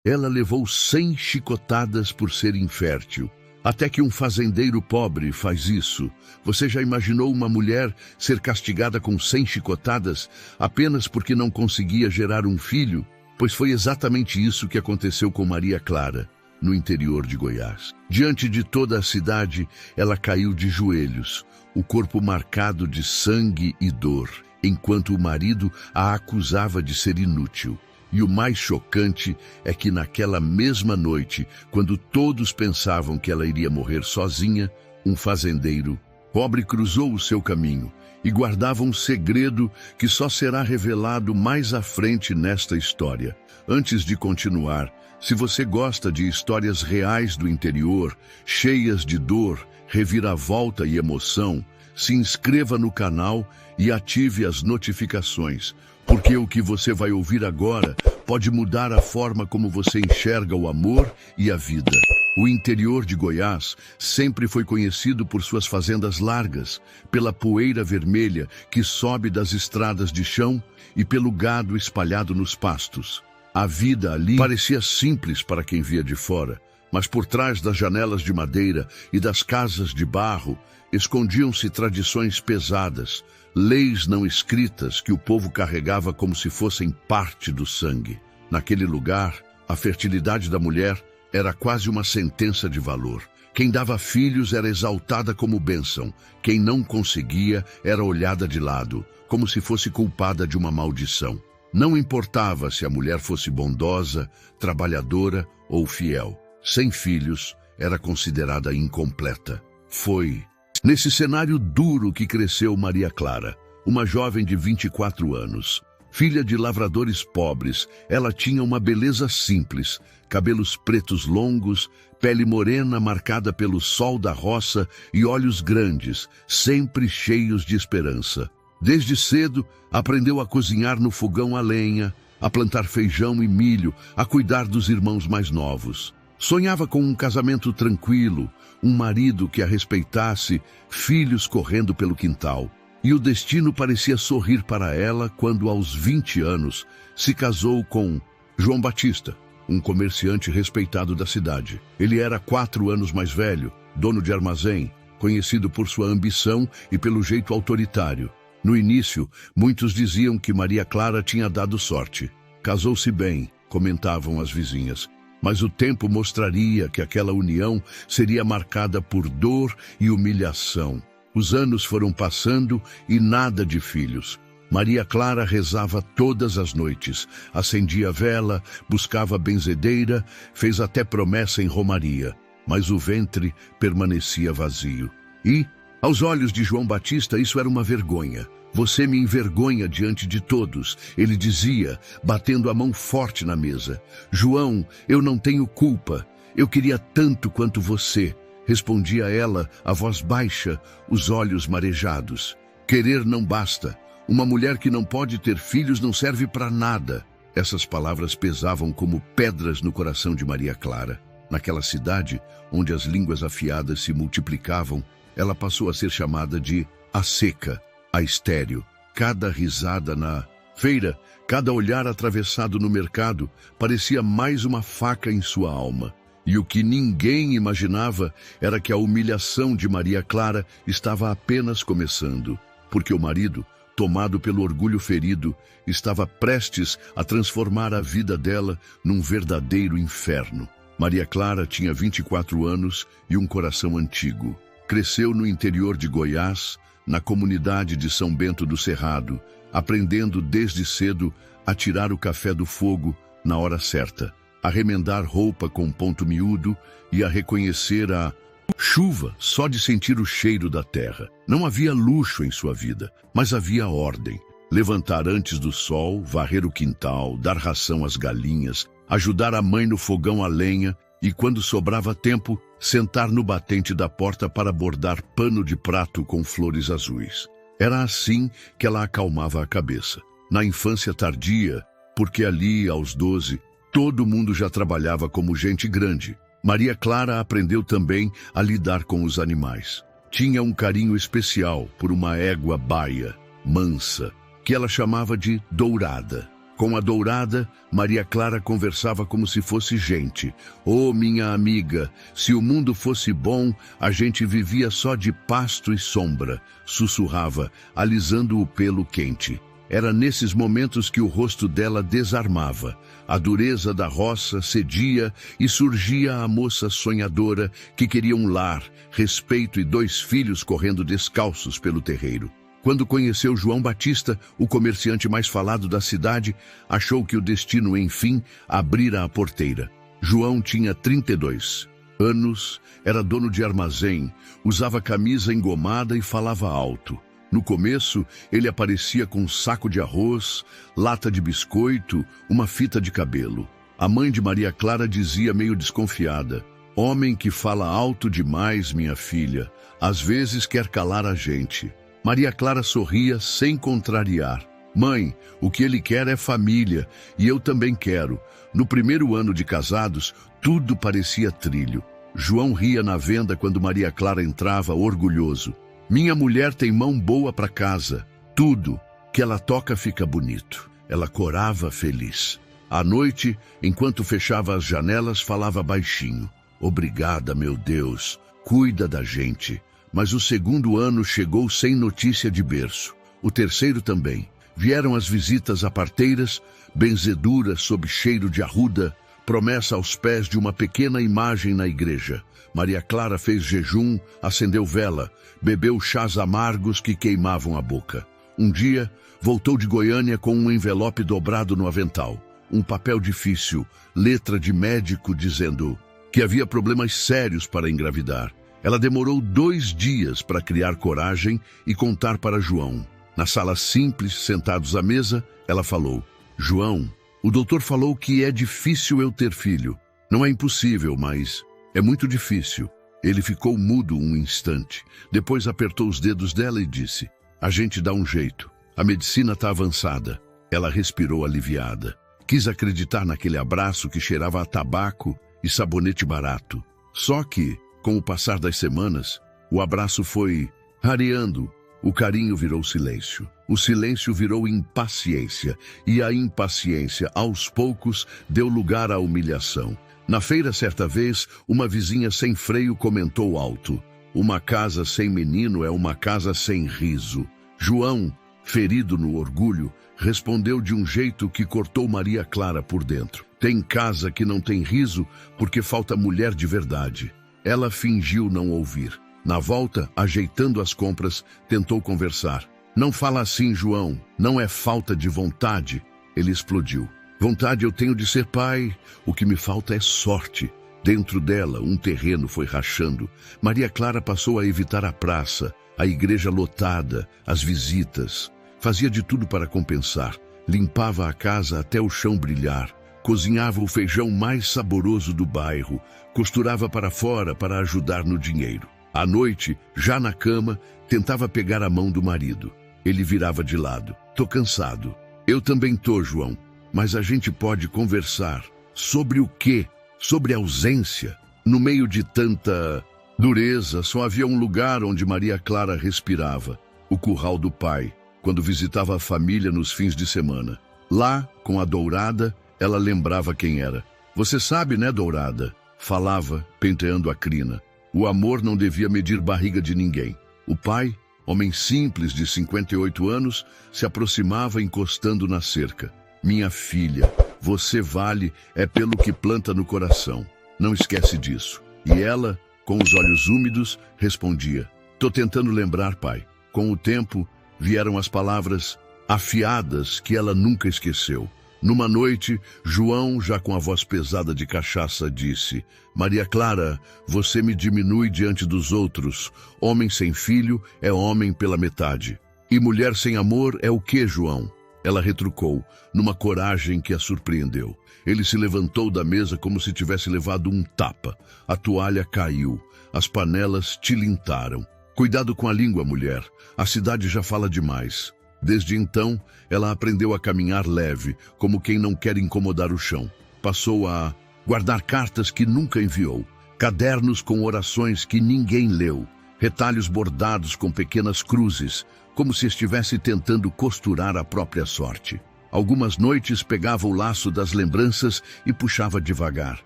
Ela levou 100 chicotadas por ser infértil. Até que um fazendeiro pobre faz isso. Você já imaginou uma mulher ser castigada com 100 chicotadas apenas porque não conseguia gerar um filho? Pois foi exatamente isso que aconteceu com Maria Clara, no interior de Goiás. Diante de toda a cidade, ela caiu de joelhos, o corpo marcado de sangue e dor, enquanto o marido a acusava de ser inútil. E o mais chocante é que naquela mesma noite, quando todos pensavam que ela iria morrer sozinha, um fazendeiro pobre cruzou o seu caminho e guardava um segredo que só será revelado mais à frente nesta história. Antes de continuar, se você gosta de histórias reais do interior, cheias de dor, reviravolta e emoção, se inscreva no canal e ative as notificações, porque o que você vai ouvir agora pode mudar a forma como você enxerga o amor e a vida. O interior de Goiás sempre foi conhecido por suas fazendas largas, pela poeira vermelha que sobe das estradas de chão e pelo gado espalhado nos pastos. A vida ali parecia simples para quem via de fora, mas por trás das janelas de madeira e das casas de barro escondiam-se tradições pesadas, leis não escritas que o povo carregava como se fossem parte do sangue. Naquele lugar, a fertilidade da mulher era quase uma sentença de valor. Quem dava filhos era exaltada como bênção. Quem não conseguia era olhada de lado, como se fosse culpada de uma maldição. Não importava se a mulher fosse bondosa, trabalhadora ou fiel. Sem filhos, era considerada incompleta. Foi nesse cenário duro que cresceu Maria Clara, uma jovem de 24 anos. Filha de lavradores pobres, ela tinha uma beleza simples, cabelos pretos longos, pele morena marcada pelo sol da roça e olhos grandes, sempre cheios de esperança. Desde cedo, aprendeu a cozinhar no fogão a lenha, a plantar feijão e milho, a cuidar dos irmãos mais novos. Sonhava com um casamento tranquilo, um marido que a respeitasse, filhos correndo pelo quintal. E o destino parecia sorrir para ela quando, aos 20 anos, se casou com João Batista, um comerciante respeitado da cidade. Ele era 4 anos mais velho, dono de armazém, conhecido por sua ambição e pelo jeito autoritário. No início, muitos diziam que Maria Clara tinha dado sorte. Casou-se bem, comentavam as vizinhas. Mas o tempo mostraria que aquela união seria marcada por dor e humilhação. Os anos foram passando e nada de filhos. Maria Clara rezava todas as noites, acendia vela, buscava benzedeira, fez até promessa em romaria, mas o ventre permanecia vazio. E, aos olhos de João Batista, isso era uma vergonha. Você me envergonha diante de todos, ele dizia, batendo a mão forte na mesa. João, eu não tenho culpa. Eu queria tanto quanto você, respondia ela, a voz baixa, os olhos marejados. Querer não basta. Uma mulher que não pode ter filhos não serve para nada. Essas palavras pesavam como pedras no coração de Maria Clara. Naquela cidade, onde as línguas afiadas se multiplicavam, ela passou a ser chamada de a seca, a estéril. Cada risada na feira, cada olhar atravessado no mercado, parecia mais uma faca em sua alma. E o que ninguém imaginava era que a humilhação de Maria Clara estava apenas começando, porque o marido, tomado pelo orgulho ferido, estava prestes a transformar a vida dela num verdadeiro inferno. Maria Clara tinha 24 anos e um coração antigo. Cresceu no interior de Goiás, na comunidade de São Bento do Cerrado, aprendendo desde cedo a tirar o café do fogo na hora certa, a remendar roupa com ponto miúdo e a reconhecer a chuva só de sentir o cheiro da terra. Não havia luxo em sua vida, mas havia ordem. Levantar antes do sol, varrer o quintal, dar ração às galinhas, ajudar a mãe no fogão a lenha e, quando sobrava tempo, sentar no batente da porta para bordar pano de prato com flores azuis. Era assim que ela acalmava a cabeça. Na infância tardia, porque ali, aos 12, todo mundo já trabalhava como gente grande, Maria Clara aprendeu também a lidar com os animais. Tinha um carinho especial por uma égua baia, mansa, que ela chamava de Dourada. Com a Dourada, Maria Clara conversava como se fosse gente. Oh, minha amiga, se o mundo fosse bom, a gente vivia só de pasto e sombra, sussurrava, alisando o pelo quente. Era nesses momentos que o rosto dela desarmava. A dureza da roça cedia e surgia a moça sonhadora que queria um lar, respeito e 2 filhos correndo descalços pelo terreiro. Quando conheceu João Batista, o comerciante mais falado da cidade, achou que o destino, enfim, abrira a porteira. João tinha 32 anos, era dono de armazém, usava camisa engomada e falava alto. No começo, ele aparecia com um saco de arroz, lata de biscoito, uma fita de cabelo. A mãe de Maria Clara dizia meio desconfiada: "Homem que fala alto demais, minha filha, às vezes quer calar a gente." Maria Clara sorria sem contrariar. "Mãe, o que ele quer é família, e eu também quero." No primeiro ano de casados, tudo parecia trilho. João ria na venda quando Maria Clara entrava orgulhoso. "Minha mulher tem mão boa para casa. Tudo que ela toca fica bonito." Ela corava feliz. À noite, enquanto fechava as janelas, falava baixinho: "Obrigada, meu Deus, cuida da gente." Mas o segundo ano chegou sem notícia de berço. O terceiro também. Vieram as visitas a parteiras, benzedura sob cheiro de arruda, promessa aos pés de uma pequena imagem na igreja. Maria Clara fez jejum, acendeu vela, bebeu chás amargos que queimavam a boca. Um dia, voltou de Goiânia com um envelope dobrado no avental. Um papel difícil, letra de médico dizendo que havia problemas sérios para engravidar. Ela demorou 2 dias para criar coragem e contar para João. Na sala simples, sentados à mesa, ela falou: "João, o doutor falou que é difícil eu ter filho. Não é impossível, mas é muito difícil." Ele ficou mudo um instante. Depois apertou os dedos dela e disse: "A gente dá um jeito. A medicina está avançada." Ela respirou aliviada. Quis acreditar naquele abraço que cheirava a tabaco e sabonete barato. Só que, com o passar das semanas, o abraço foi rareando, o carinho virou silêncio. O silêncio virou impaciência, e a impaciência, aos poucos, deu lugar à humilhação. Na feira, certa vez, uma vizinha sem freio comentou alto: "Uma casa sem menino é uma casa sem riso." João, ferido no orgulho, respondeu de um jeito que cortou Maria Clara por dentro: "Tem casa que não tem riso porque falta mulher de verdade." Ela fingiu não ouvir. Na volta, ajeitando as compras, tentou conversar. "Não fala assim, João. Não é falta de vontade." Ele explodiu: "Vontade eu tenho de ser pai. O que me falta é sorte." Dentro dela, um terreno foi rachando. Maria Clara passou a evitar a praça, a igreja lotada, as visitas. Fazia de tudo para compensar. Limpava a casa até o chão brilhar. Cozinhava o feijão mais saboroso do bairro, costurava para fora para ajudar no dinheiro. À noite, já na cama, tentava pegar a mão do marido. Ele virava de lado: "Tô cansado." "Eu também tô, João, mas a gente pode conversar." Sobre o quê? Sobre ausência? No meio de tanta dureza, só havia um lugar onde Maria Clara respirava: o curral do pai, quando visitava a família nos fins de semana. Lá, com a Dourada, ela lembrava quem era. "Você sabe, né, Dourada?" falava, penteando a crina. O amor não devia medir barriga de ninguém. O pai, homem simples de 58 anos, se aproximava encostando na cerca. "Minha filha, você vale é pelo que planta no coração. Não esquece disso." E ela, com os olhos úmidos, respondia: "Tô tentando lembrar, pai." Com o tempo, vieram as palavras afiadas que ela nunca esqueceu. Numa noite, João, já com a voz pesada de cachaça, disse: "Maria Clara, você me diminui diante dos outros. Homem sem filho é homem pela metade. E mulher sem amor é o quê, João?" Ela retrucou, numa coragem que a surpreendeu. Ele se levantou da mesa como se tivesse levado um tapa. A toalha caiu. As panelas tilintaram. "Cuidado com a língua, mulher. A cidade já fala demais." Desde então, ela aprendeu a caminhar leve, como quem não quer incomodar o chão. Passou a guardar cartas que nunca enviou, cadernos com orações que ninguém leu, retalhos bordados com pequenas cruzes, como se estivesse tentando costurar a própria sorte. Algumas noites pegava o laço das lembranças e puxava devagar.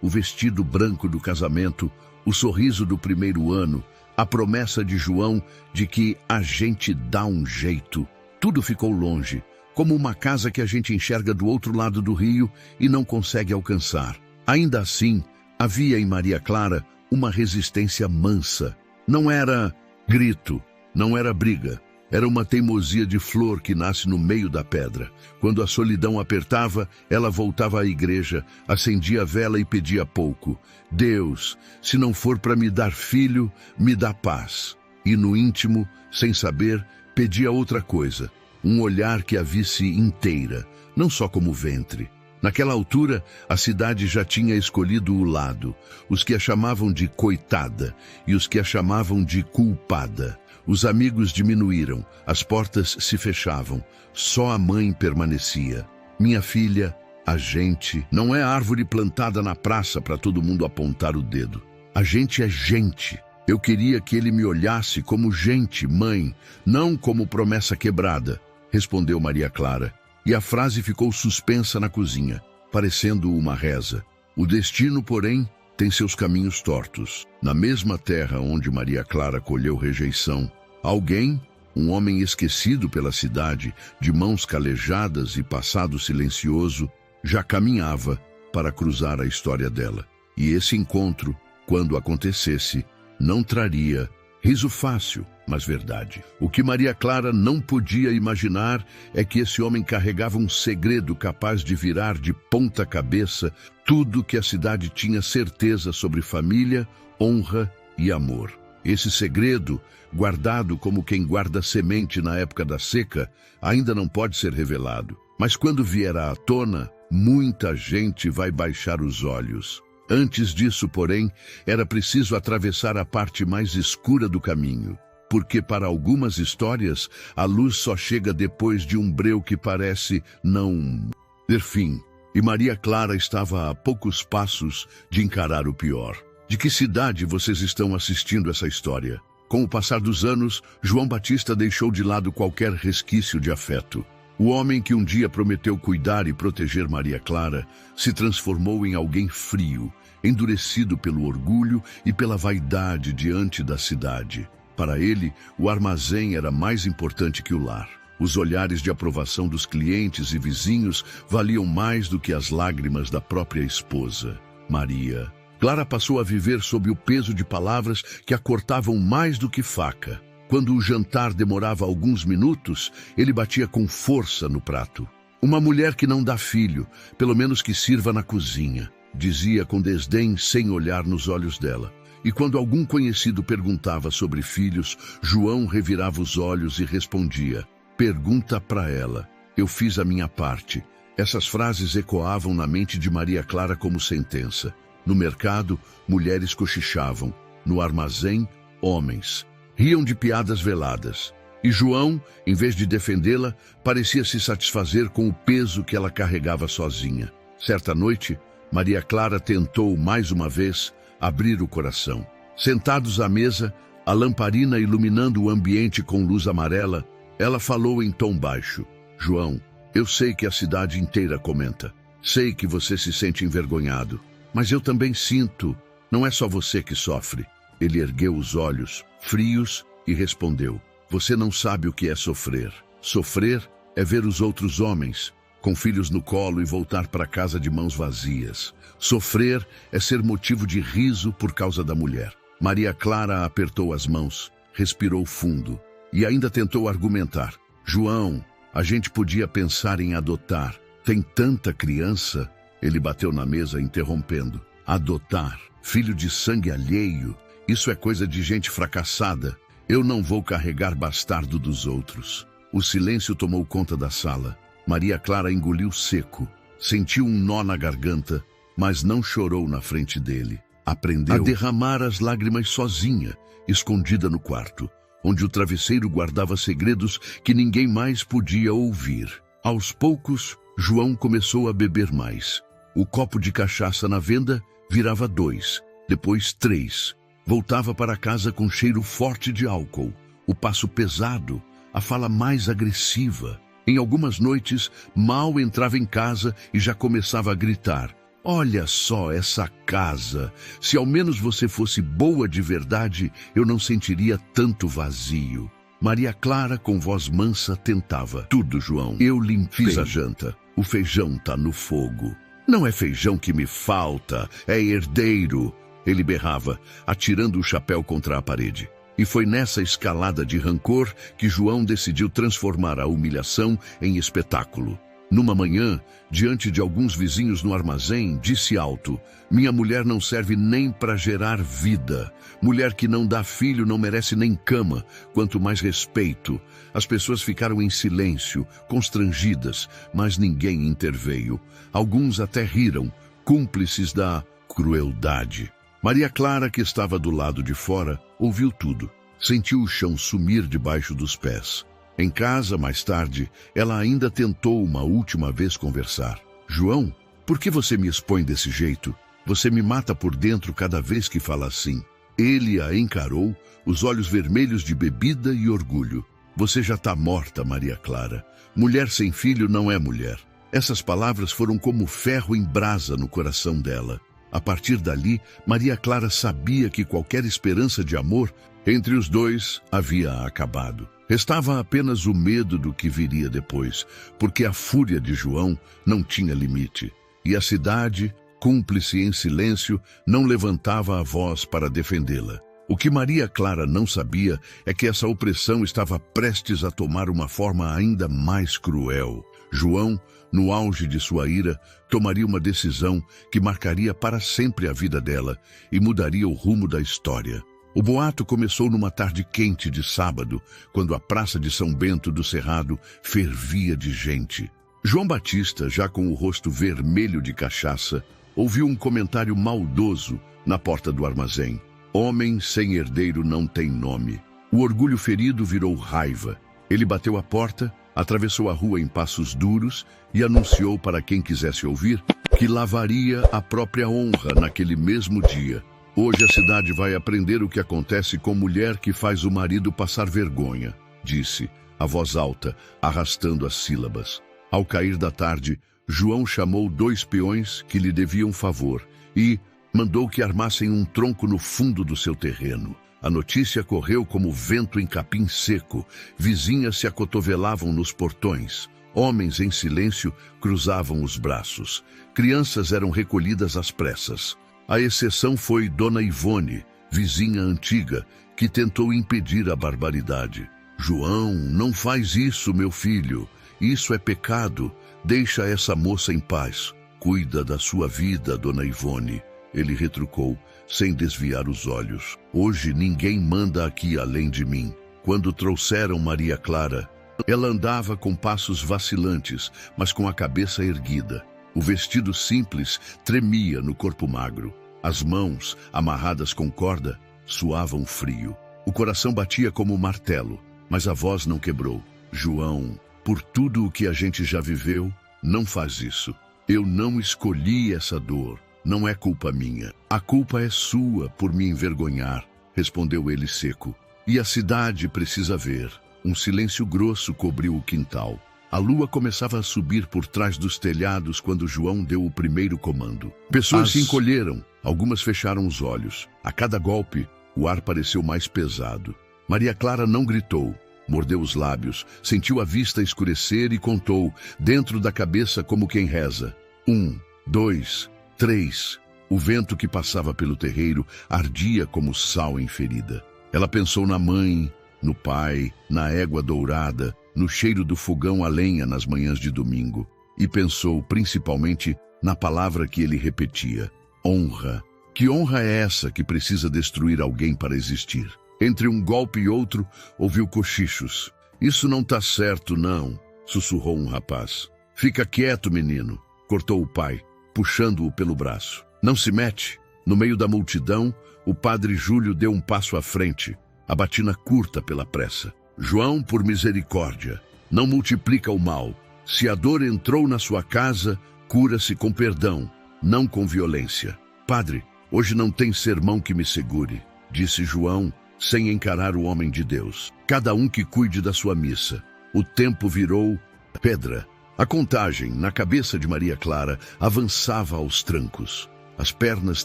O vestido branco do casamento, o sorriso do primeiro ano, a promessa de João de que a gente dá um jeito. Tudo ficou longe, como uma casa que a gente enxerga do outro lado do rio e não consegue alcançar. Ainda assim, havia em Maria Clara uma resistência mansa. Não era grito, não era briga. Era uma teimosia de flor que nasce no meio da pedra. Quando a solidão apertava, ela voltava à igreja, acendia a vela e pedia pouco. Deus, se não for para me dar filho, me dá paz. E no íntimo, sem saber, pedia outra coisa. Um olhar que a visse inteira, não só como ventre. Naquela altura, a cidade já tinha escolhido o lado. Os que a chamavam de coitada e os que a chamavam de culpada. Os amigos diminuíram, as portas se fechavam, só a mãe permanecia. Minha filha, a gente não é árvore plantada na praça para todo mundo apontar o dedo. A gente é gente. Eu queria que ele me olhasse como gente, mãe, não como promessa quebrada, respondeu Maria Clara. E a frase ficou suspensa na cozinha, parecendo uma reza. O destino, porém, tem seus caminhos tortos. Na mesma terra onde Maria Clara colheu rejeição, alguém, um homem esquecido pela cidade, de mãos calejadas e passado silencioso, já caminhava para cruzar a história dela. E esse encontro, quando acontecesse, não traria riso fácil, mas verdade. O que Maria Clara não podia imaginar é que esse homem carregava um segredo capaz de virar de ponta cabeça tudo que a cidade tinha certeza sobre família, honra e amor. Esse segredo, guardado como quem guarda semente na época da seca, ainda não pode ser revelado. Mas quando vier à tona, muita gente vai baixar os olhos. Antes disso, porém, era preciso atravessar a parte mais escura do caminho, porque para algumas histórias a luz só chega depois de um breu que parece não ter fim. E Maria Clara estava a poucos passos de encarar o pior. De que cidade vocês estão assistindo essa história? Com o passar dos anos, João Batista deixou de lado qualquer resquício de afeto. O homem que um dia prometeu cuidar e proteger Maria Clara se transformou em alguém frio, endurecido pelo orgulho e pela vaidade diante da cidade. Para ele, o armazém era mais importante que o lar. Os olhares de aprovação dos clientes e vizinhos valiam mais do que as lágrimas da própria esposa, Maria. Clara passou a viver sob o peso de palavras que a cortavam mais do que faca. Quando o jantar demorava alguns minutos, ele batia com força no prato. Uma mulher que não dá filho, pelo menos que sirva na cozinha, dizia com desdém sem olhar nos olhos dela. E quando algum conhecido perguntava sobre filhos, João revirava os olhos e respondia: pergunta para ela, eu fiz a minha parte. Essas frases ecoavam na mente de Maria Clara como sentença. No mercado, mulheres cochichavam. No armazém, homens. Riam de piadas veladas. E João, em vez de defendê-la, parecia se satisfazer com o peso que ela carregava sozinha. Certa noite, Maria Clara tentou, mais uma vez, abrir o coração. Sentados à mesa, a lamparina iluminando o ambiente com luz amarela, ela falou em tom baixo: João, eu sei que a cidade inteira comenta. Sei que você se sente envergonhado. Mas eu também sinto, não é só você que sofre. Ele ergueu os olhos, frios, e respondeu: você não sabe o que é sofrer. Sofrer é ver os outros homens, com filhos no colo e voltar para casa de mãos vazias. Sofrer é ser motivo de riso por causa da mulher. Maria Clara apertou as mãos, respirou fundo e ainda tentou argumentar. João, a gente podia pensar em adotar. Tem tanta criança. Ele bateu na mesa, interrompendo. Adotar, filho de sangue alheio, isso é coisa de gente fracassada. Eu não vou carregar bastardo dos outros. O silêncio tomou conta da sala. Maria Clara engoliu seco. Sentiu um nó na garganta, mas não chorou na frente dele. Aprendeu a derramar as lágrimas sozinha, escondida no quarto, onde o travesseiro guardava segredos que ninguém mais podia ouvir. Aos poucos, João começou a beber mais. O copo de cachaça na venda virava 2, depois 3. Voltava para casa com cheiro forte de álcool, o passo pesado, a fala mais agressiva. Em algumas noites, mal entrava em casa e já começava a gritar: "Olha só essa casa! Se ao menos você fosse boa de verdade, eu não sentiria tanto vazio." Maria Clara, com voz mansa, tentava: "Tudo, João. Eu fiz a janta. O feijão tá no fogo." "Não é feijão que me falta, é herdeiro," ele berrava, atirando o chapéu contra a parede. E foi nessa escalada de rancor que João decidiu transformar a humilhação em espetáculo. Numa manhã, diante de alguns vizinhos no armazém, disse alto: "Minha mulher não serve nem para gerar vida. Mulher que não dá filho não merece nem cama, quanto mais respeito." As pessoas ficaram em silêncio, constrangidas, mas ninguém interveio. Alguns até riram, cúmplices da crueldade. Maria Clara, que estava do lado de fora, ouviu tudo. Sentiu o chão sumir debaixo dos pés. Em casa, mais tarde, ela ainda tentou uma última vez conversar. "João, por que você me expõe desse jeito? Você me mata por dentro cada vez que fala assim." Ele a encarou, os olhos vermelhos de bebida e orgulho. "Você já está morta, Maria Clara. Mulher sem filho não é mulher." Essas palavras foram como ferro em brasa no coração dela. A partir dali, Maria Clara sabia que qualquer esperança de amor entre os dois havia acabado. Restava apenas o medo do que viria depois, porque a fúria de João não tinha limite. E a cidade, cúmplice em silêncio, não levantava a voz para defendê-la. O que Maria Clara não sabia é que essa opressão estava prestes a tomar uma forma ainda mais cruel. João, no auge de sua ira, tomaria uma decisão que marcaria para sempre a vida dela e mudaria o rumo da história. O boato começou numa tarde quente de sábado, quando a praça de São Bento do Cerrado fervia de gente. João Batista, já com o rosto vermelho de cachaça, ouviu um comentário maldoso na porta do armazém: "Homem sem herdeiro não tem nome." O orgulho ferido virou raiva. Ele bateu a porta, atravessou a rua em passos duros e anunciou para quem quisesse ouvir que lavaria a própria honra naquele mesmo dia. "Hoje a cidade vai aprender o que acontece com mulher que faz o marido passar vergonha", disse, a voz alta, arrastando as sílabas. Ao cair da tarde, João chamou 2 peões que lhe deviam favor e mandou que armassem um tronco no fundo do seu terreno. A notícia correu como vento em capim seco. Vizinhas se acotovelavam nos portões. Homens em silêncio cruzavam os braços. Crianças eram recolhidas às pressas. A exceção foi Dona Ivone, vizinha antiga, que tentou impedir a barbaridade. "João, não faz isso, meu filho. Isso é pecado. Deixa essa moça em paz. Cuida da sua vida, Dona Ivone." Ele retrucou, sem desviar os olhos. "Hoje ninguém manda aqui além de mim." Quando trouxeram Maria Clara, ela andava com passos vacilantes, mas com a cabeça erguida. O vestido simples tremia no corpo magro. As mãos, amarradas com corda, suavam frio. O coração batia como um martelo, mas a voz não quebrou. "João, por tudo o que a gente já viveu, não faz isso. Eu não escolhi essa dor. Não é culpa minha. A culpa é sua por me envergonhar", respondeu ele seco. "E a cidade precisa ver." Um silêncio grosso cobriu o quintal. A lua começava a subir por trás dos telhados quando João deu o primeiro comando. Pessoas se encolheram, algumas fecharam os olhos. A cada golpe, o ar pareceu mais pesado. Maria Clara não gritou, mordeu os lábios, sentiu a vista escurecer e contou, dentro da cabeça como quem reza: 1, 2, 3. O vento que passava pelo terreiro ardia como sal em ferida. Ela pensou na mãe, no pai, na égua dourada, no cheiro do fogão a lenha nas manhãs de domingo. E pensou principalmente na palavra que ele repetia: honra. Que honra é essa que precisa destruir alguém para existir? Entre um golpe e outro, ouviu cochichos. "Isso não tá certo, não", sussurrou um rapaz. "Fica quieto, menino", cortou o pai, puxando-o pelo braço. "Não se mete." No meio da multidão, o padre Júlio deu um passo à frente, a batina curta pela pressa. "João, por misericórdia, não multiplica o mal. Se a dor entrou na sua casa, cura-se com perdão, não com violência." "Padre, hoje não tem sermão que me segure", disse João, sem encarar o homem de Deus. "Cada um que cuide da sua missa. O tempo virou pedra. A contagem, na cabeça de Maria Clara, avançava aos trancos. As pernas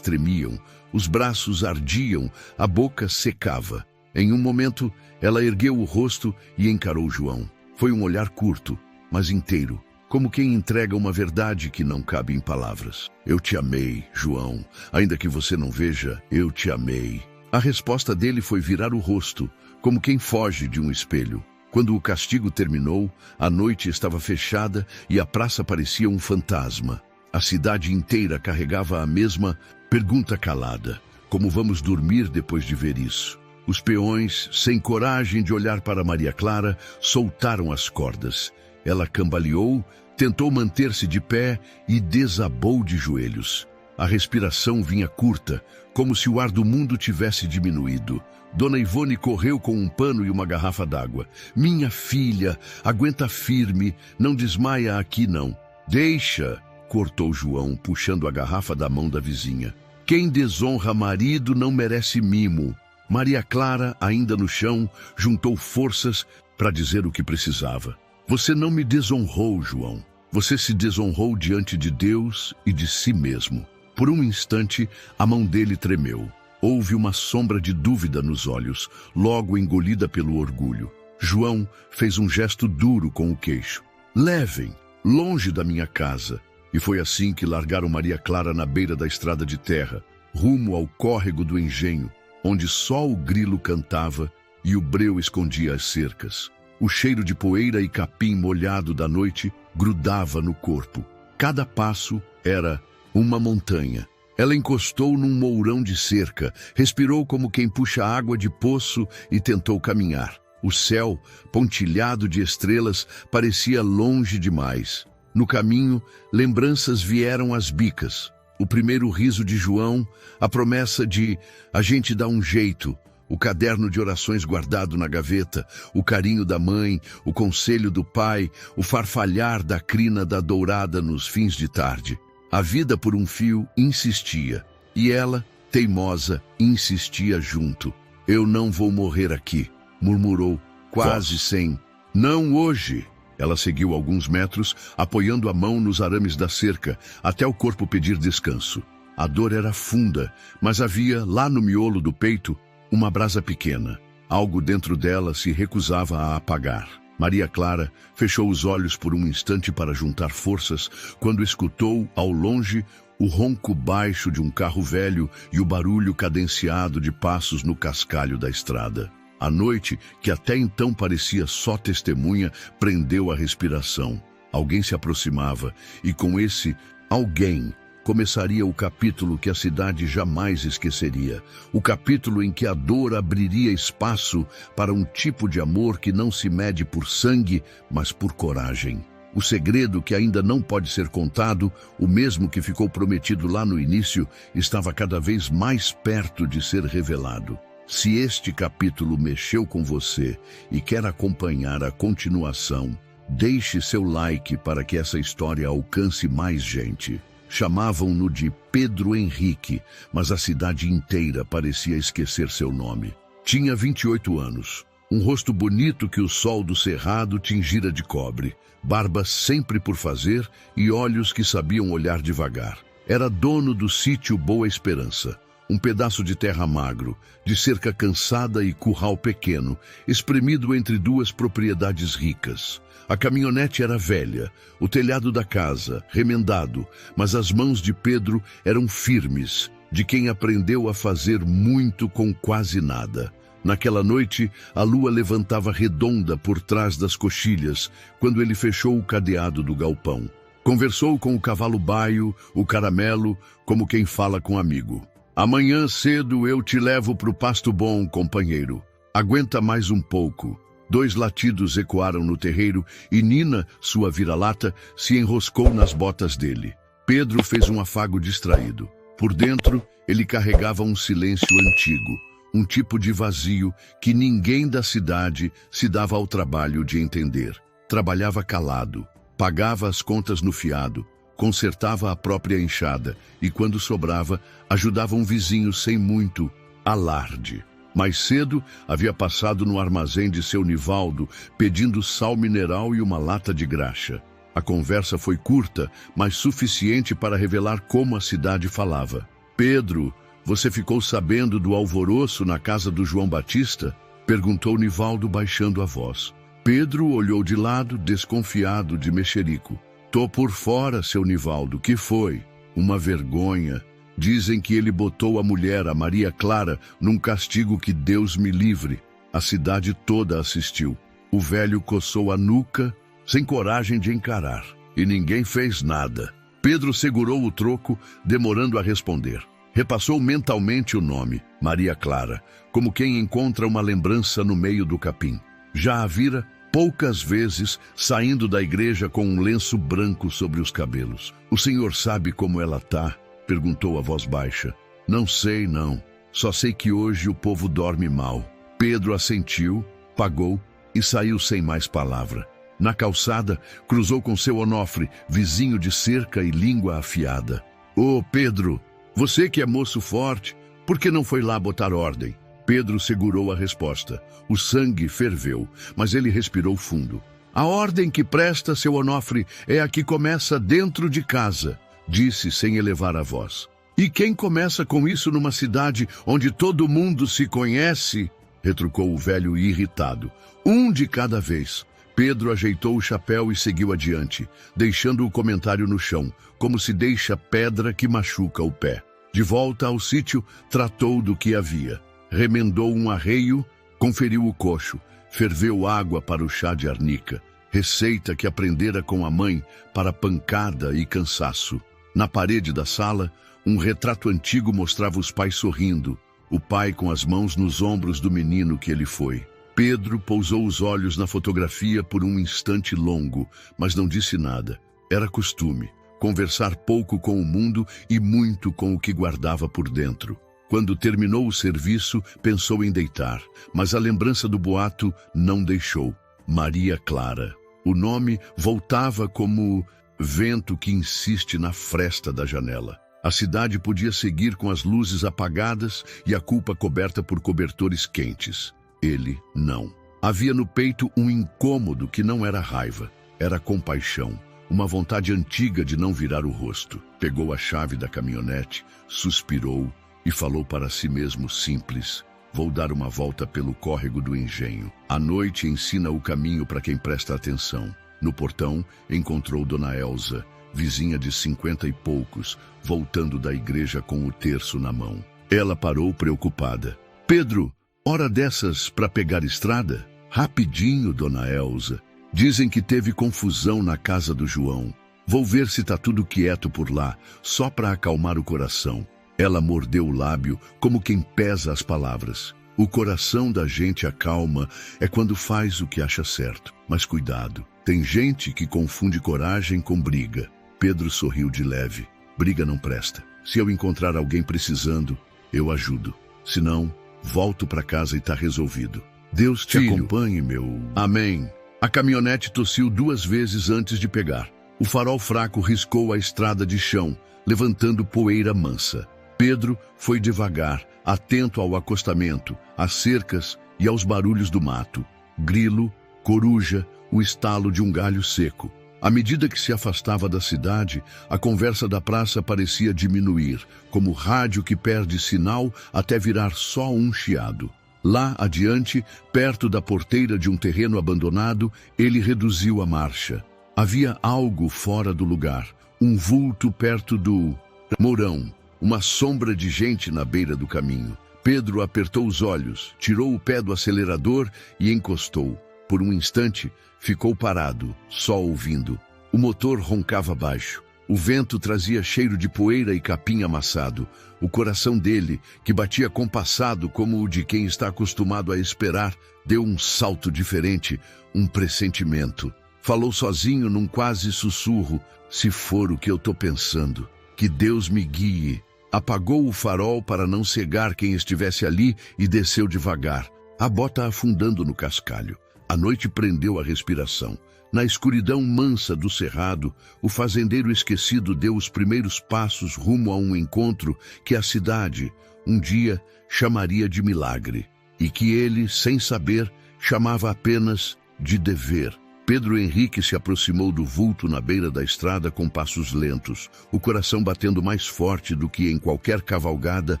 tremiam, os braços ardiam, a boca secava. Em um momento, ela ergueu o rosto e encarou João. Foi um olhar curto, mas inteiro, como quem entrega uma verdade que não cabe em palavras. Eu te amei, João. Ainda que você não veja, eu te amei. A resposta dele foi virar o rosto, como quem foge de um espelho. Quando o castigo terminou, a noite estava fechada e a praça parecia um fantasma. A cidade inteira carregava a mesma pergunta calada: como vamos dormir depois de ver isso? Os peões, sem coragem de olhar para Maria Clara, soltaram as cordas. Ela cambaleou, tentou manter-se de pé e desabou de joelhos. A respiração vinha curta, como se o ar do mundo tivesse diminuído. Dona Ivone correu com um pano e uma garrafa d'água. Minha filha, aguenta firme, não desmaia aqui não. Deixa, cortou João, puxando a garrafa da mão da vizinha. Quem desonra marido não merece mimo. Maria Clara, ainda no chão, juntou forças para dizer o que precisava. Você não me desonrou, João. Você se desonrou diante de Deus e de si mesmo. Por um instante, a mão dele tremeu. Houve uma sombra de dúvida nos olhos, logo engolida pelo orgulho. João fez um gesto duro com o queixo. Levem, longe da minha casa. E foi assim que largaram Maria Clara na beira da estrada de terra, rumo ao córrego do engenho, onde só o grilo cantava e o breu escondia as cercas. O cheiro de poeira e capim molhado da noite grudava no corpo. Cada passo era uma montanha. Ela encostou num mourão de cerca, respirou como quem puxa água de poço e tentou caminhar. O céu, pontilhado de estrelas, parecia longe demais. No caminho, lembranças vieram às bicas. O primeiro riso de João, a promessa de a gente dá um jeito, o caderno de orações guardado na gaveta, o carinho da mãe, o conselho do pai, o farfalhar da crina da dourada nos fins de tarde. A vida por um fio insistia, e ela, teimosa, insistia junto. Eu não vou morrer aqui, murmurou, quase sem. Não hoje. Ela seguiu alguns metros, apoiando a mão nos arames da cerca, até o corpo pedir descanso. A dor era funda, mas havia, lá no miolo do peito, uma brasa pequena. Algo dentro dela se recusava a apagar. Maria Clara fechou os olhos por um instante para juntar forças, quando escutou, ao longe, o ronco baixo de um carro velho e o barulho cadenciado de passos no cascalho da estrada. A noite, que até então parecia só testemunha, prendeu a respiração. Alguém se aproximava, e com esse alguém começaria o capítulo que a cidade jamais esqueceria. O capítulo em que a dor abriria espaço para um tipo de amor que não se mede por sangue, mas por coragem. O segredo que ainda não pode ser contado, o mesmo que ficou prometido lá no início, estava cada vez mais perto de ser revelado. Se este capítulo mexeu com você e quer acompanhar a continuação, deixe seu like para que essa história alcance mais gente. Chamavam-no de Pedro Henrique, mas a cidade inteira parecia esquecer seu nome. Tinha 28 anos, um rosto bonito que o sol do cerrado tingira de cobre, barba sempre por fazer e olhos que sabiam olhar devagar. Era dono do sítio Boa Esperança, um pedaço de terra magro, de cerca cansada e curral pequeno, espremido entre duas propriedades ricas. A caminhonete era velha, o telhado da casa, remendado, mas as mãos de Pedro eram firmes, de quem aprendeu a fazer muito com quase nada. Naquela noite, a lua levantava redonda por trás das coxilhas, quando ele fechou o cadeado do galpão. Conversou com o cavalo baio, o caramelo, como quem fala com amigo. Amanhã cedo eu te levo pro pasto bom, companheiro. Aguenta mais um pouco. 2 latidos ecoaram no terreiro e Nina, sua vira-lata, se enroscou nas botas dele. Pedro fez um afago distraído. Por dentro, ele carregava um silêncio antigo, um tipo de vazio que ninguém da cidade se dava ao trabalho de entender. Trabalhava calado, pagava as contas no fiado, consertava a própria enxada e, quando sobrava, ajudava um vizinho sem muito alarde. Mais cedo, havia passado no armazém de seu Nivaldo, pedindo sal mineral e uma lata de graxa. A conversa foi curta, mas suficiente para revelar como a cidade falava. Pedro, você ficou sabendo do alvoroço na casa do João Batista? Perguntou Nivaldo baixando a voz. Pedro olhou de lado, desconfiado de mexerico. Tô por fora, seu Nivaldo, que foi? Uma vergonha. Dizem que ele botou a mulher, a Maria Clara, num castigo que Deus me livre. A cidade toda assistiu. O velho coçou a nuca, sem coragem de encarar. E ninguém fez nada. Pedro segurou o troco, demorando a responder. Repassou mentalmente o nome, Maria Clara, como quem encontra uma lembrança no meio do capim. Já a vira poucas vezes saindo da igreja com um lenço branco sobre os cabelos. O senhor sabe como ela tá? Perguntou a voz baixa. Não sei, não. Só sei que hoje o povo dorme mal. Pedro assentiu, pagou e saiu sem mais palavra. Na calçada, cruzou com seu Onofre, vizinho de cerca e língua afiada. Ô, Pedro, você que é moço forte, por que não foi lá botar ordem? Pedro segurou a resposta. O sangue ferveu, mas ele respirou fundo. A ordem que presta, seu Onofre, é a que começa dentro de casa, disse sem elevar a voz. E quem começa com isso numa cidade onde todo mundo se conhece? Retrucou o velho irritado. Um de cada vez. Pedro ajeitou o chapéu e seguiu adiante, deixando o comentário no chão, como se deixa pedra que machuca o pé. De volta ao sítio, tratou do que havia. Remendou um arreio, conferiu o coxo, ferveu água para o chá de arnica, receita que aprendera com a mãe para pancada e cansaço. Na parede da sala, um retrato antigo mostrava os pais sorrindo, o pai com as mãos nos ombros do menino que ele foi. Pedro pousou os olhos na fotografia por um instante longo, mas não disse nada. Era costume, conversar pouco com o mundo e muito com o que guardava por dentro. Quando terminou o serviço, pensou em deitar, mas a lembrança do boato não deixou. Maria Clara. O nome voltava como vento que insiste na fresta da janela. A cidade podia seguir com as luzes apagadas e a culpa coberta por cobertores quentes. Ele não. Havia no peito um incômodo que não era raiva, era compaixão, uma vontade antiga de não virar o rosto. Pegou a chave da caminhonete, suspirou e falou para si mesmo simples: vou dar uma volta pelo córrego do engenho. A noite ensina o caminho para quem presta atenção. No portão, encontrou Dona Elza, vizinha de 50 e poucos, voltando da igreja com o terço na mão. Ela parou preocupada. Pedro, hora dessas para pegar estrada? Rapidinho, Dona Elza. Dizem que teve confusão na casa do João. Vou ver se tá tudo quieto por lá, só para acalmar o coração. Ela mordeu o lábio, como quem pesa as palavras. O coração da gente acalma é quando faz o que acha certo. Mas cuidado, tem gente que confunde coragem com briga. Pedro sorriu de leve. Briga não presta. Se eu encontrar alguém precisando, eu ajudo. Se não, volto para casa e tá resolvido. Deus te acompanhe, meu... Amém. A caminhonete tossiu 2 vezes antes de pegar. O farol fraco riscou a estrada de chão, levantando poeira mansa. Pedro foi devagar, atento ao acostamento, às cercas e aos barulhos do mato. Grilo, coruja, o estalo de um galho seco. À medida que se afastava da cidade, a conversa da praça parecia diminuir, como rádio que perde sinal até virar só um chiado. Lá adiante, perto da porteira de um terreno abandonado, ele reduziu a marcha. Havia algo fora do lugar, um vulto perto do mourão, uma sombra de gente na beira do caminho. Pedro apertou os olhos, tirou o pé do acelerador e encostou. Por um instante, ficou parado, só ouvindo. O motor roncava baixo. O vento trazia cheiro de poeira e capim amassado. O coração dele, que batia compassado como o de quem está acostumado a esperar, deu um salto diferente, um pressentimento. Falou sozinho num quase sussurro: se for o que eu tô pensando, que Deus me guie. Apagou o farol para não cegar quem estivesse ali e desceu devagar, a bota afundando no cascalho. A noite prendeu a respiração. Na escuridão mansa do cerrado, o fazendeiro esquecido deu os primeiros passos rumo a um encontro que a cidade, um dia, chamaria de milagre. e que ele, sem saber, chamava apenas de dever. Pedro Henrique se aproximou do vulto na beira da estrada com passos lentos, o coração batendo mais forte do que em qualquer cavalgada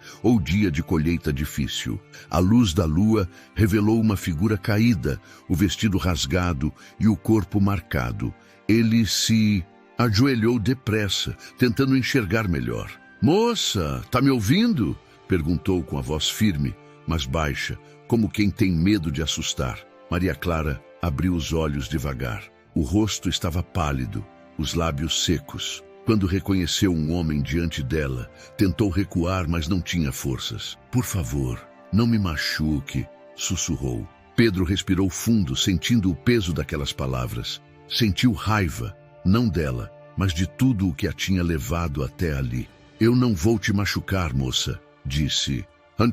ou dia de colheita difícil. A luz da lua revelou uma figura caída, o vestido rasgado e o corpo marcado. Ele se ajoelhou depressa, tentando enxergar melhor. "Moça, tá me ouvindo?" perguntou com a voz firme, mas baixa, como quem tem medo de assustar. Maria Clara abriu os olhos devagar. O rosto estava pálido, os lábios secos. Quando reconheceu um homem diante dela, tentou recuar, mas não tinha forças. "Por favor, não me machuque", sussurrou. Pedro respirou fundo, sentindo o peso daquelas palavras. Sentiu raiva, não dela, mas de tudo o que a tinha levado até ali. "Eu não vou te machucar, moça", disse.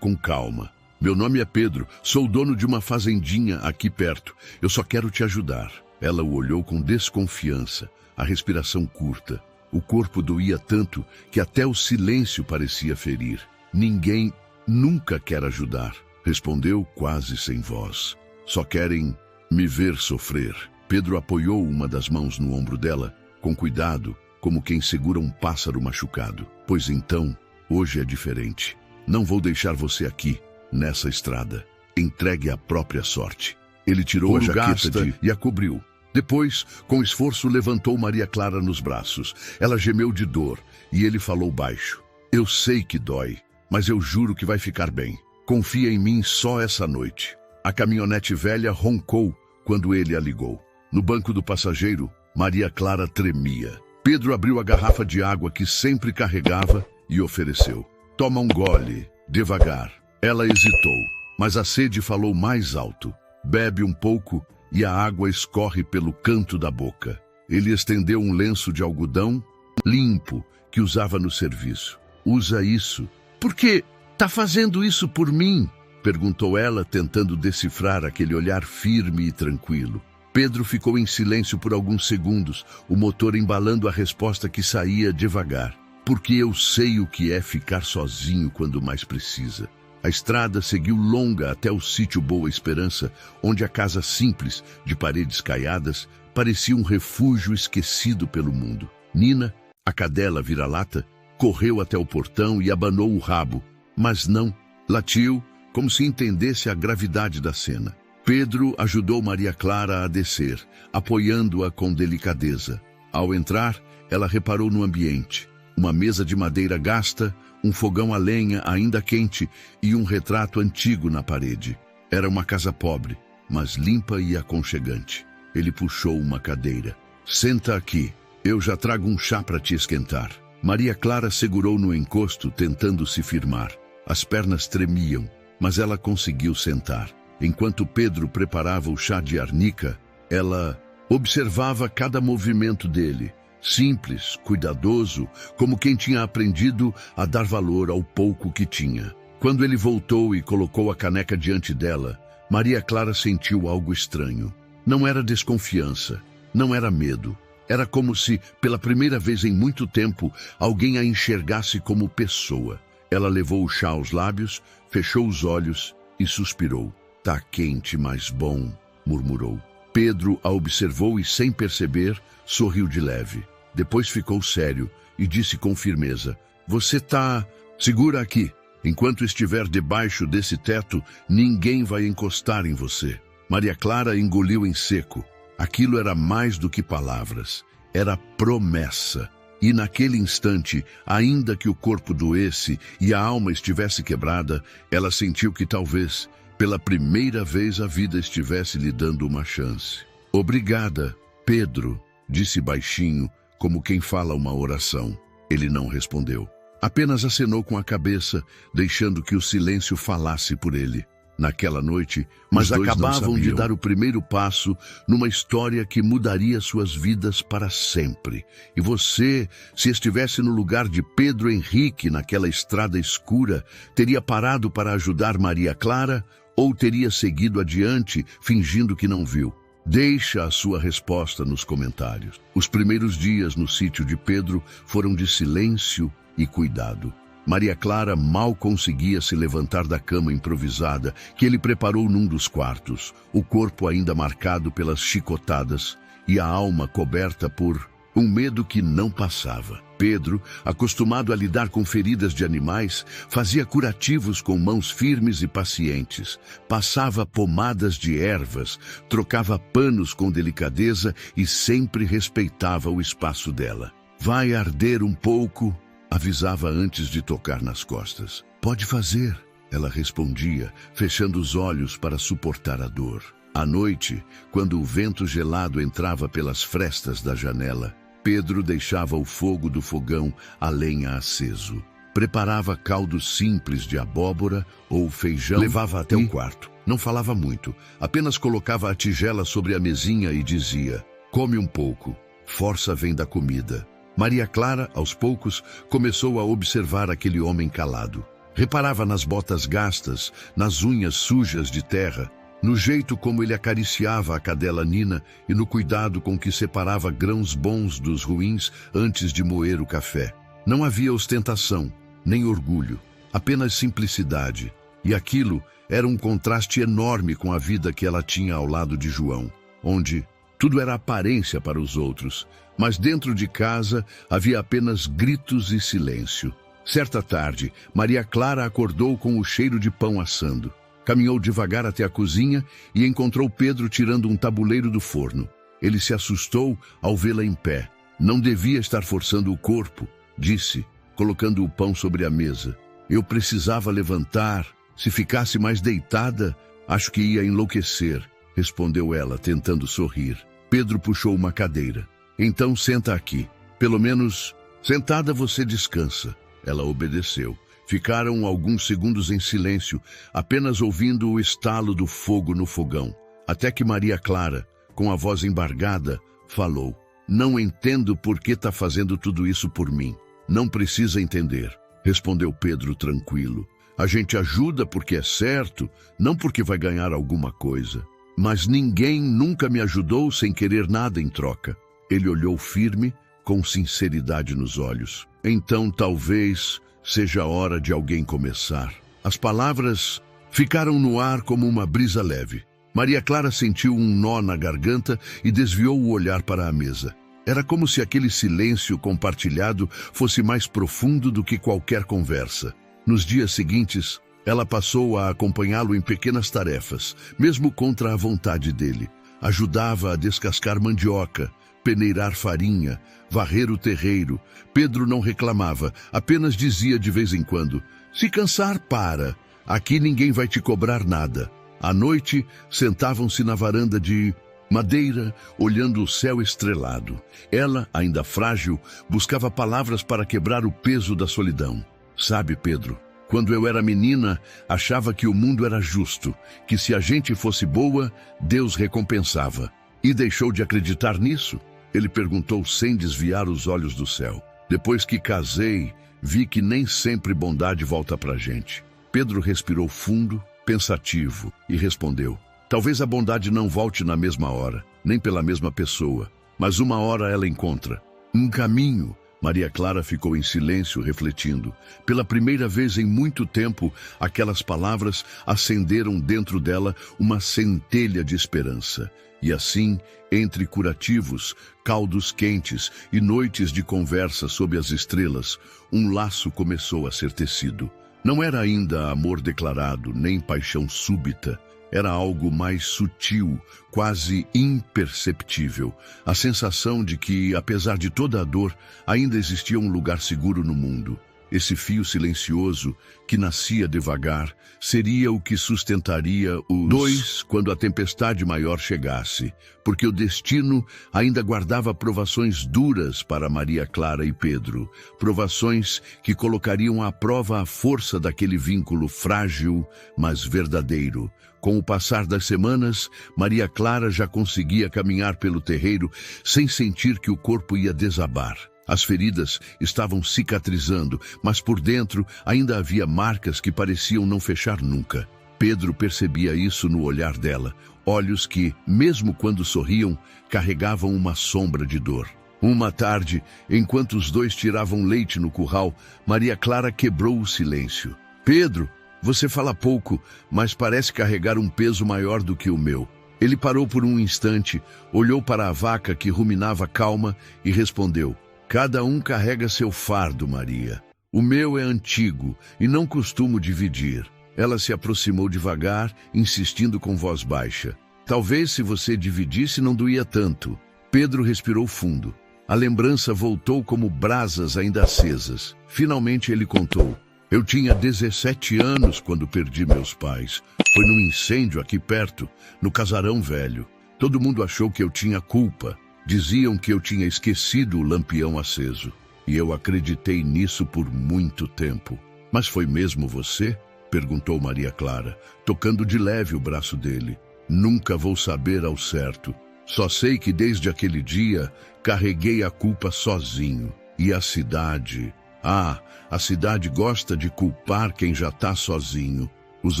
Com calma. "Meu nome é Pedro, sou dono de uma fazendinha aqui perto. Eu só quero te ajudar." Ela o olhou com desconfiança, a respiração curta. O corpo doía tanto que até o silêncio parecia ferir. "Ninguém nunca quer ajudar", respondeu quase sem voz. "Só querem me ver sofrer." Pedro apoiou uma das mãos no ombro dela, com cuidado, como quem segura um pássaro machucado. "Pois então, hoje é diferente. Não vou deixar você aqui, nessa estrada, entregue à própria sorte." Ele tirou a jaqueta e a cobriu. Depois, com esforço, levantou Maria Clara nos braços. Ela gemeu de dor e ele falou baixo. "Eu sei que dói, mas eu juro que vai ficar bem. Confia em mim só essa noite." A caminhonete velha roncou quando ele a ligou. No banco do passageiro, Maria Clara tremia. Pedro abriu a garrafa de água que sempre carregava e ofereceu. "Toma um gole, devagar." Ela hesitou, mas a sede falou mais alto. "Bebe um pouco e a água escorre pelo canto da boca." Ele estendeu um lenço de algodão limpo que usava no serviço. "Usa isso." "Por que tá fazendo isso por mim?" perguntou ela, tentando decifrar aquele olhar firme e tranquilo. Pedro ficou em silêncio por alguns segundos, o motor embalando a resposta que saía devagar. "Porque eu sei o que é ficar sozinho quando mais precisa." A estrada seguiu longa até o sítio Boa Esperança, onde a casa simples, de paredes caiadas, parecia um refúgio esquecido pelo mundo. Nina, a cadela vira-lata, correu até o portão e abanou o rabo, mas não, latiu, como se entendesse a gravidade da cena. Pedro ajudou Maria Clara a descer, apoiando-a com delicadeza. Ao entrar, ela reparou no ambiente. Uma mesa de madeira gasta, um fogão a lenha ainda quente e um retrato antigo na parede. Era uma casa pobre, mas limpa e aconchegante. Ele puxou uma cadeira. "Senta aqui, eu já trago um chá para te esquentar." Maria Clara segurou no encosto, tentando se firmar. As pernas tremiam, mas ela conseguiu sentar. Enquanto Pedro preparava o chá de arnica, ela observava cada movimento dele. Simples, cuidadoso, como quem tinha aprendido a dar valor ao pouco que tinha. Quando ele voltou e colocou a caneca diante dela, Maria Clara sentiu algo estranho. Não era desconfiança, não era medo. Era como se, pela primeira vez em muito tempo, alguém a enxergasse como pessoa. Ela levou o chá aos lábios, fechou os olhos e suspirou. "Tá quente, mas bom", murmurou. Pedro a observou e, sem perceber, sorriu de leve. Depois ficou sério e disse com firmeza: "Você tá... Segura aqui. Enquanto estiver debaixo desse teto, ninguém vai encostar em você." Maria Clara engoliu em seco. Aquilo era mais do que palavras. Era promessa. E naquele instante, ainda que o corpo doesse e a alma estivesse quebrada, ela sentiu que talvez, pela primeira vez, a vida estivesse lhe dando uma chance. "Obrigada, Pedro", disse baixinho, como quem fala uma oração. Ele não respondeu. Apenas acenou com a cabeça, deixando que o silêncio falasse por ele. Naquela noite, mas acabavam de dar o primeiro passo numa história que mudaria suas vidas para sempre. E você, se estivesse no lugar de Pedro Henrique naquela estrada escura, teria parado para ajudar Maria Clara ou teria seguido adiante, fingindo que não viu? Deixa a sua resposta nos comentários. Os primeiros dias no sítio de Pedro foram de silêncio e cuidado. Maria Clara mal conseguia se levantar da cama improvisada que ele preparou num dos quartos, o corpo ainda marcado pelas chicotadas e a alma coberta por um medo que não passava. Pedro, acostumado a lidar com feridas de animais, fazia curativos com mãos firmes e pacientes, passava pomadas de ervas, trocava panos com delicadeza e sempre respeitava o espaço dela. Vai arder um pouco, avisava antes de tocar nas costas. Pode fazer, ela respondia, fechando os olhos para suportar a dor. À noite, quando o vento gelado entrava pelas frestas da janela, Pedro deixava o fogo do fogão a lenha aceso. Preparava caldos simples de abóbora ou feijão, levava até o quarto. Não falava muito, apenas colocava a tigela sobre a mesinha e dizia: come um pouco, força vem da comida. Maria Clara, aos poucos, começou a observar aquele homem calado. Reparava nas botas gastas, nas unhas sujas de terra, no jeito como ele acariciava a cadela Nina e no cuidado com que separava grãos bons dos ruins antes de moer o café. Não havia ostentação, nem orgulho, apenas simplicidade. E aquilo era um contraste enorme com a vida que ela tinha ao lado de João, onde tudo era aparência para os outros, mas dentro de casa havia apenas gritos e silêncio. Certa tarde, Maria Clara acordou com o cheiro de pão assando. Caminhou devagar até a cozinha e encontrou Pedro tirando um tabuleiro do forno. Ele se assustou ao vê-la em pé. Não devia estar forçando o corpo, disse, colocando o pão sobre a mesa. Eu precisava levantar. Se ficasse mais deitada, acho que ia enlouquecer, respondeu ela, tentando sorrir. Pedro puxou uma cadeira. Então senta aqui. Pelo menos, sentada você descansa. Ela obedeceu. Ficaram alguns segundos em silêncio, apenas ouvindo o estalo do fogo no fogão, até que Maria Clara, com a voz embargada, falou: não entendo por que está fazendo tudo isso por mim. Não precisa entender, respondeu Pedro tranquilo. A gente ajuda porque é certo, não porque vai ganhar alguma coisa. Mas ninguém nunca me ajudou sem querer nada em troca. Ele olhou firme, com sinceridade nos olhos. Então talvez seja a hora de alguém começar. As palavras ficaram no ar como uma brisa leve. Maria Clara sentiu um nó na garganta e desviou o olhar para a mesa. Era como se aquele silêncio compartilhado fosse mais profundo do que qualquer conversa. Nos dias seguintes, ela passou a acompanhá-lo em pequenas tarefas, mesmo contra a vontade dele. Ajudava a descascar mandioca, peneirar farinha, varrer o terreiro. Pedro não reclamava, apenas dizia de vez em quando: se cansar, para. Aqui ninguém vai te cobrar nada. À noite, sentavam-se na varanda de madeira, olhando o céu estrelado. Ela, ainda frágil, buscava palavras para quebrar o peso da solidão. Sabe, Pedro, quando eu era menina, achava que o mundo era justo, que se a gente fosse boa, Deus recompensava. E deixou de acreditar nisso? Ele perguntou sem desviar os olhos do céu. Depois que casei, vi que nem sempre bondade volta pra gente. Pedro respirou fundo, pensativo, e respondeu: talvez a bondade não volte na mesma hora, nem pela mesma pessoa, mas uma hora ela encontra um caminho. Maria Clara ficou em silêncio, refletindo. Pela primeira vez em muito tempo, aquelas palavras acenderam dentro dela uma centelha de esperança. E assim, entre curativos, caldos quentes e noites de conversa sob as estrelas, um laço começou a ser tecido. Não era ainda amor declarado, nem paixão súbita. Era algo mais sutil, quase imperceptível. A sensação de que, apesar de toda a dor, ainda existia um lugar seguro no mundo. Esse fio silencioso, que nascia devagar, seria o que sustentaria os dois quando a tempestade maior chegasse, porque o destino ainda guardava provações duras para Maria Clara e Pedro, provações que colocariam à prova a força daquele vínculo frágil, mas verdadeiro. Com o passar das semanas, Maria Clara já conseguia caminhar pelo terreiro sem sentir que o corpo ia desabar. As feridas estavam cicatrizando, mas por dentro ainda havia marcas que pareciam não fechar nunca. Pedro percebia isso no olhar dela, olhos que, mesmo quando sorriam, carregavam uma sombra de dor. Uma tarde, enquanto os dois tiravam leite no curral, Maria Clara quebrou o silêncio. Pedro, você fala pouco, mas parece carregar um peso maior do que o meu. Ele parou por um instante, olhou para a vaca que ruminava calma e respondeu: cada um carrega seu fardo, Maria. O meu é antigo e não costumo dividir. Ela se aproximou devagar, insistindo com voz baixa. Talvez se você dividisse não doía tanto. Pedro respirou fundo. A lembrança voltou como brasas ainda acesas. Finalmente ele contou. Eu tinha 17 anos quando perdi meus pais. Foi num incêndio aqui perto, no casarão velho. Todo mundo achou que eu tinha culpa. Diziam que eu tinha esquecido o lampião aceso. E eu acreditei nisso por muito tempo. Mas foi mesmo você? Perguntou Maria Clara, tocando de leve o braço dele. Nunca vou saber ao certo. Só sei que desde aquele dia carreguei a culpa sozinho. E a cidade... a cidade gosta de culpar quem já está sozinho. Os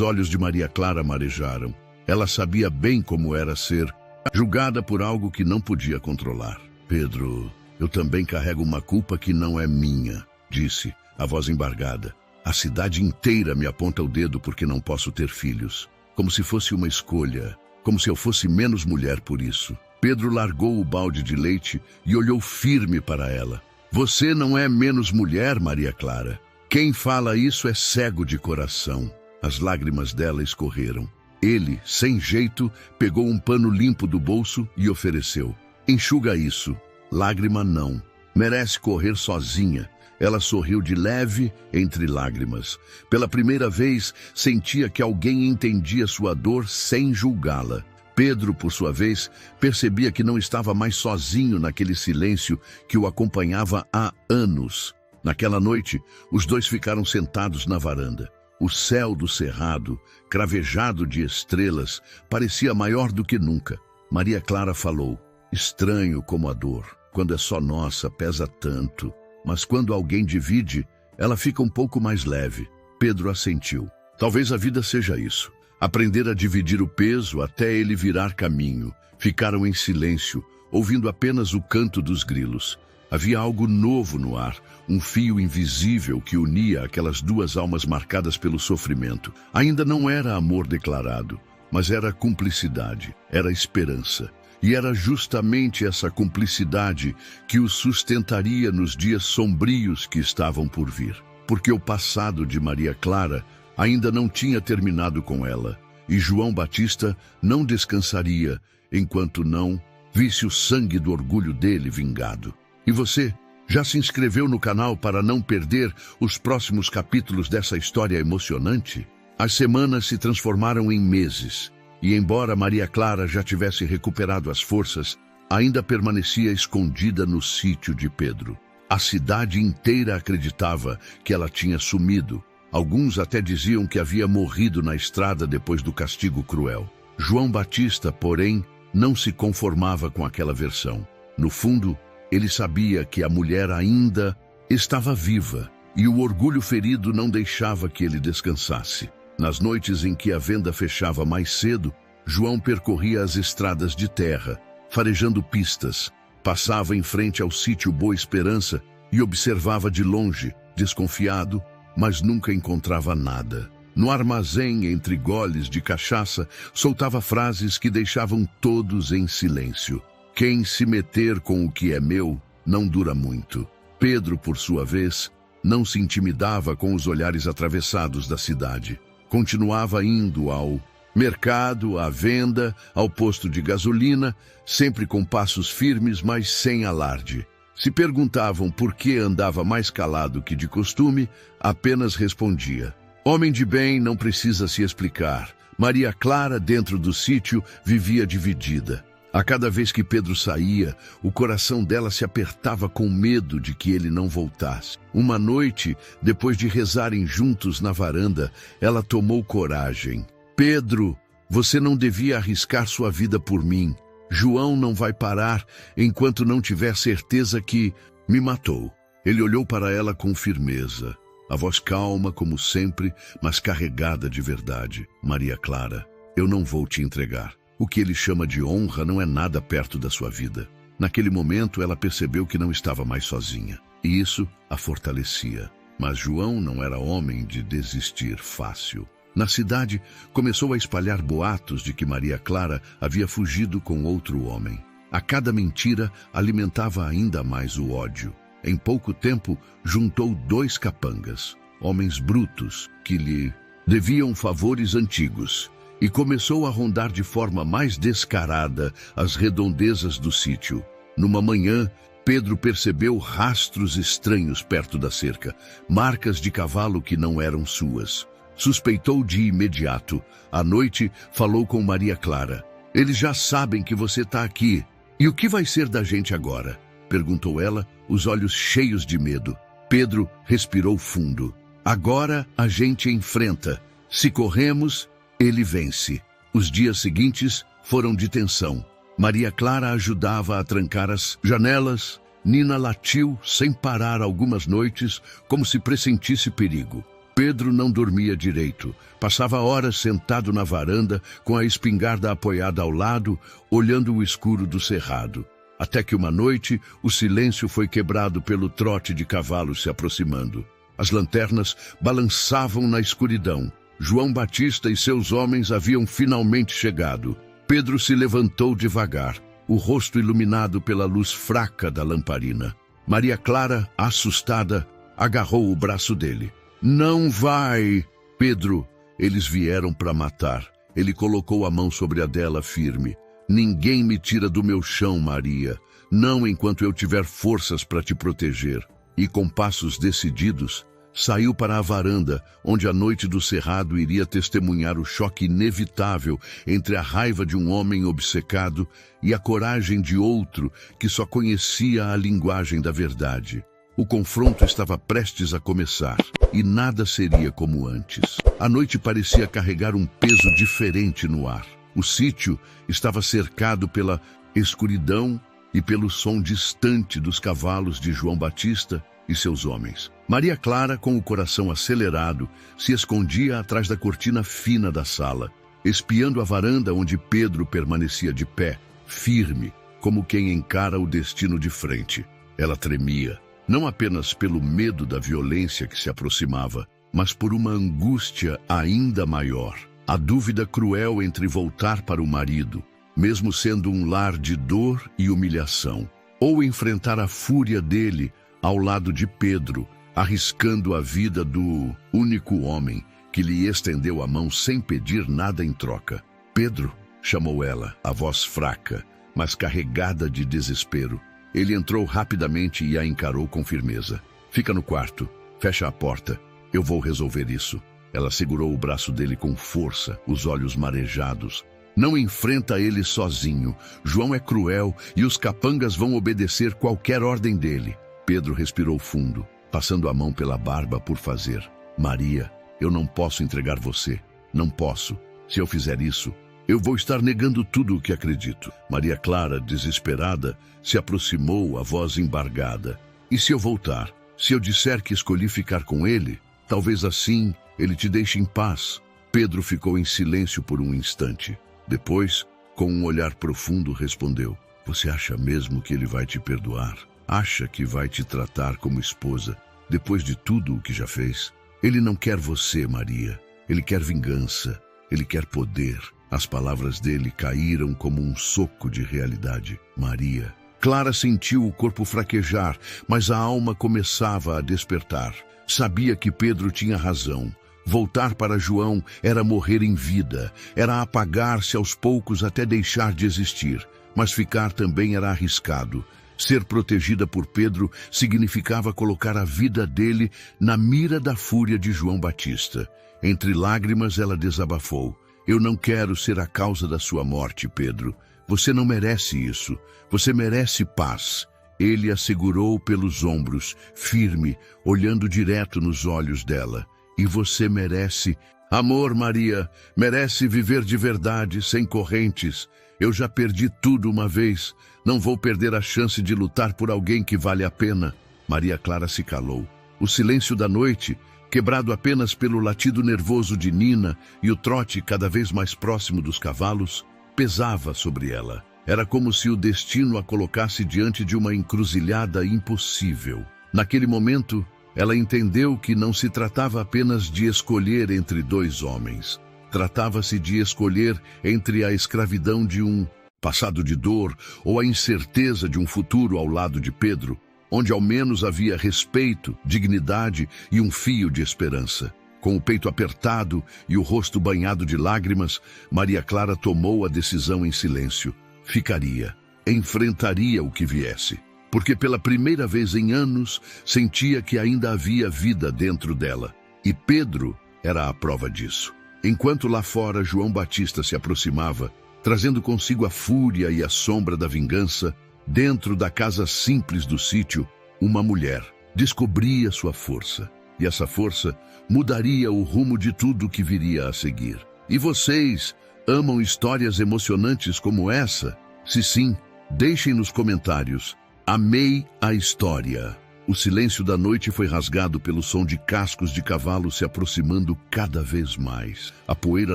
olhos de Maria Clara marejaram. Ela sabia bem como era ser julgada por algo que não podia controlar. Pedro, eu também carrego uma culpa que não é minha, disse, a voz embargada. A cidade inteira me aponta o dedo porque não posso ter filhos. Como se fosse uma escolha. Como se eu fosse menos mulher por isso. Pedro largou o balde de leite e olhou firme para ela. Você não é menos mulher, Maria Clara. Quem fala isso é cego de coração. As lágrimas dela escorreram. Ele, sem jeito, pegou um pano limpo do bolso e ofereceu. Enxuga isso. Lágrima não. Merece correr sozinha. Ela sorriu de leve entre lágrimas. Pela primeira vez, sentia que alguém entendia sua dor sem julgá-la. Pedro, por sua vez, percebia que não estava mais sozinho naquele silêncio que o acompanhava há anos. Naquela noite, os dois ficaram sentados na varanda. O céu do cerrado, cravejado de estrelas, parecia maior do que nunca. Maria Clara falou: estranho como a dor, quando é só nossa, pesa tanto. Mas quando alguém divide, ela fica um pouco mais leve. Pedro assentiu. Talvez a vida seja isso. Aprender a dividir o peso até ele virar caminho. Ficaram em silêncio, ouvindo apenas o canto dos grilos. Havia algo novo no ar, um fio invisível que unia aquelas duas almas marcadas pelo sofrimento. Ainda não era amor declarado, mas era cumplicidade, era esperança. E era justamente essa cumplicidade que os sustentaria nos dias sombrios que estavam por vir. Porque o passado de Maria Clara ainda não tinha terminado com ela, e João Batista não descansaria enquanto não visse o sangue do orgulho dele vingado. E você, já se inscreveu no canal para não perder os próximos capítulos dessa história emocionante? As semanas se transformaram em meses. E embora Maria Clara já tivesse recuperado as forças, ainda permanecia escondida no sítio de Pedro. A cidade inteira acreditava que ela tinha sumido. Alguns até diziam que havia morrido na estrada depois do castigo cruel. João Batista, porém, não se conformava com aquela versão. No fundo, ele sabia que a mulher ainda estava viva, e o orgulho ferido não deixava que ele descansasse. Nas noites em que a venda fechava mais cedo, João percorria as estradas de terra, farejando pistas, passava em frente ao sítio Boa Esperança e observava de longe, desconfiado, mas nunca encontrava nada. No armazém, entre goles de cachaça, soltava frases que deixavam todos em silêncio. Quem se meter com o que é meu, não dura muito. Pedro, por sua vez, não se intimidava com os olhares atravessados da cidade. Continuava indo ao mercado, à venda, ao posto de gasolina, sempre com passos firmes, mas sem alarde. Se perguntavam por que andava mais calado que de costume, apenas respondia: homem de bem não precisa se explicar. Maria Clara, dentro do sítio, vivia dividida. A cada vez que Pedro saía, o coração dela se apertava com medo de que ele não voltasse. Uma noite, depois de rezarem juntos na varanda, ela tomou coragem. Pedro, você não devia arriscar sua vida por mim. João não vai parar enquanto não tiver certeza que me matou. Ele olhou para ela com firmeza, a voz calma como sempre, mas carregada de verdade. Maria Clara, eu não vou te entregar. O que ele chama de honra não é nada perto da sua vida. Naquele momento, ela percebeu que não estava mais sozinha, e isso a fortalecia. Mas João não era homem de desistir fácil. Na cidade, começou a espalhar boatos de que Maria Clara havia fugido com outro homem. A cada mentira alimentava ainda mais o ódio. Em pouco tempo, juntou 2 capangas, homens brutos, que lhe deviam favores antigos, e começou a rondar de forma mais descarada as redondezas do sítio. Numa manhã, Pedro percebeu rastros estranhos perto da cerca, marcas de cavalo que não eram suas. Suspeitou de imediato. À noite, falou com Maria Clara. Eles já sabem que você está aqui. E o que vai ser da gente agora? Perguntou ela, os olhos cheios de medo. Pedro respirou fundo. Agora a gente enfrenta. Se corremos, ele vence. Os dias seguintes foram de tensão. Maria Clara ajudava a trancar as janelas. Nina latiu sem parar algumas noites, como se pressentisse perigo. Pedro não dormia direito. Passava horas sentado na varanda, com a espingarda apoiada ao lado, olhando o escuro do cerrado. Até que uma noite, o silêncio foi quebrado pelo trote de cavalos se aproximando. As lanternas balançavam na escuridão. João Batista e seus homens haviam finalmente chegado. Pedro se levantou devagar, o rosto iluminado pela luz fraca da lamparina. Maria Clara, assustada, agarrou o braço dele. Não vai, Pedro. Eles vieram para matar. Ele colocou a mão sobre a dela firme. Ninguém me tira do meu chão, Maria. Não enquanto eu tiver forças para te proteger. E com passos decididos, saiu para a varanda, onde a noite do cerrado iria testemunhar o choque inevitável entre a raiva de um homem obcecado e a coragem de outro que só conhecia a linguagem da verdade. O confronto estava prestes a começar, e nada seria como antes. A noite parecia carregar um peso diferente no ar. O sítio estava cercado pela escuridão e pelo som distante dos cavalos de João Batista e seus homens. Maria Clara, com o coração acelerado, se escondia atrás da cortina fina da sala, espiando a varanda onde Pedro permanecia de pé, firme, como quem encara o destino de frente. Ela tremia. Não apenas pelo medo da violência que se aproximava, mas por uma angústia ainda maior. A dúvida cruel entre voltar para o marido, mesmo sendo um lar de dor e humilhação, ou enfrentar a fúria dele ao lado de Pedro, arriscando a vida do único homem que lhe estendeu a mão sem pedir nada em troca. Pedro, chamou ela, a voz fraca, mas carregada de desespero. Ele entrou rapidamente e a encarou com firmeza. Fica no quarto, fecha a porta, eu vou resolver isso. Ela segurou o braço dele com força, os olhos marejados. Não enfrenta ele sozinho. João é cruel e os capangas vão obedecer qualquer ordem dele. Pedro respirou fundo, passando a mão pela barba por fazer. Maria, eu não posso entregar você. Não posso. Se eu fizer isso, eu vou estar negando tudo o que acredito. Maria Clara, desesperada, se aproximou, a voz embargada. E se eu voltar? Se eu disser que escolhi ficar com ele? Talvez assim ele te deixe em paz. Pedro ficou em silêncio por um instante. Depois, com um olhar profundo, respondeu. Você acha mesmo que ele vai te perdoar? Acha que vai te tratar como esposa, depois de tudo o que já fez? Ele não quer você, Maria. Ele quer vingança. Ele quer poder. As palavras dele caíram como um soco de realidade. Maria. Clara sentiu o corpo fraquejar, mas a alma começava a despertar. Sabia que Pedro tinha razão. Voltar para João era morrer em vida, era apagar-se aos poucos até deixar de existir. Mas ficar também era arriscado. Ser protegida por Pedro significava colocar a vida dele na mira da fúria de João Batista. Entre lágrimas ela desabafou. Eu não quero ser a causa da sua morte, Pedro. Você não merece isso. Você merece paz. Ele a segurou pelos ombros, firme, olhando direto nos olhos dela. E você merece amor, Maria. Merece viver de verdade, sem correntes. Eu já perdi tudo uma vez. Não vou perder a chance de lutar por alguém que vale a pena. Maria Clara se calou. O silêncio da noite, quebrado apenas pelo latido nervoso de Nina e o trote cada vez mais próximo dos cavalos, pesava sobre ela. Era como se o destino a colocasse diante de uma encruzilhada impossível. Naquele momento, ela entendeu que não se tratava apenas de escolher entre dois homens. Tratava-se de escolher entre a escravidão de um passado de dor ou a incerteza de um futuro ao lado de Pedro, onde ao menos havia respeito, dignidade e um fio de esperança. Com o peito apertado e o rosto banhado de lágrimas, Maria Clara tomou a decisão em silêncio. Ficaria, enfrentaria o que viesse, porque pela primeira vez em anos sentia que ainda havia vida dentro dela. E Pedro era a prova disso. Enquanto lá fora João Batista se aproximava, trazendo consigo a fúria e a sombra da vingança, dentro da casa simples do sítio, uma mulher descobria sua força. E essa força mudaria o rumo de tudo que viria a seguir. E vocês amam histórias emocionantes como essa? Se sim, deixem nos comentários. Amei a história. O silêncio da noite foi rasgado pelo som de cascos de cavalo se aproximando cada vez mais. A poeira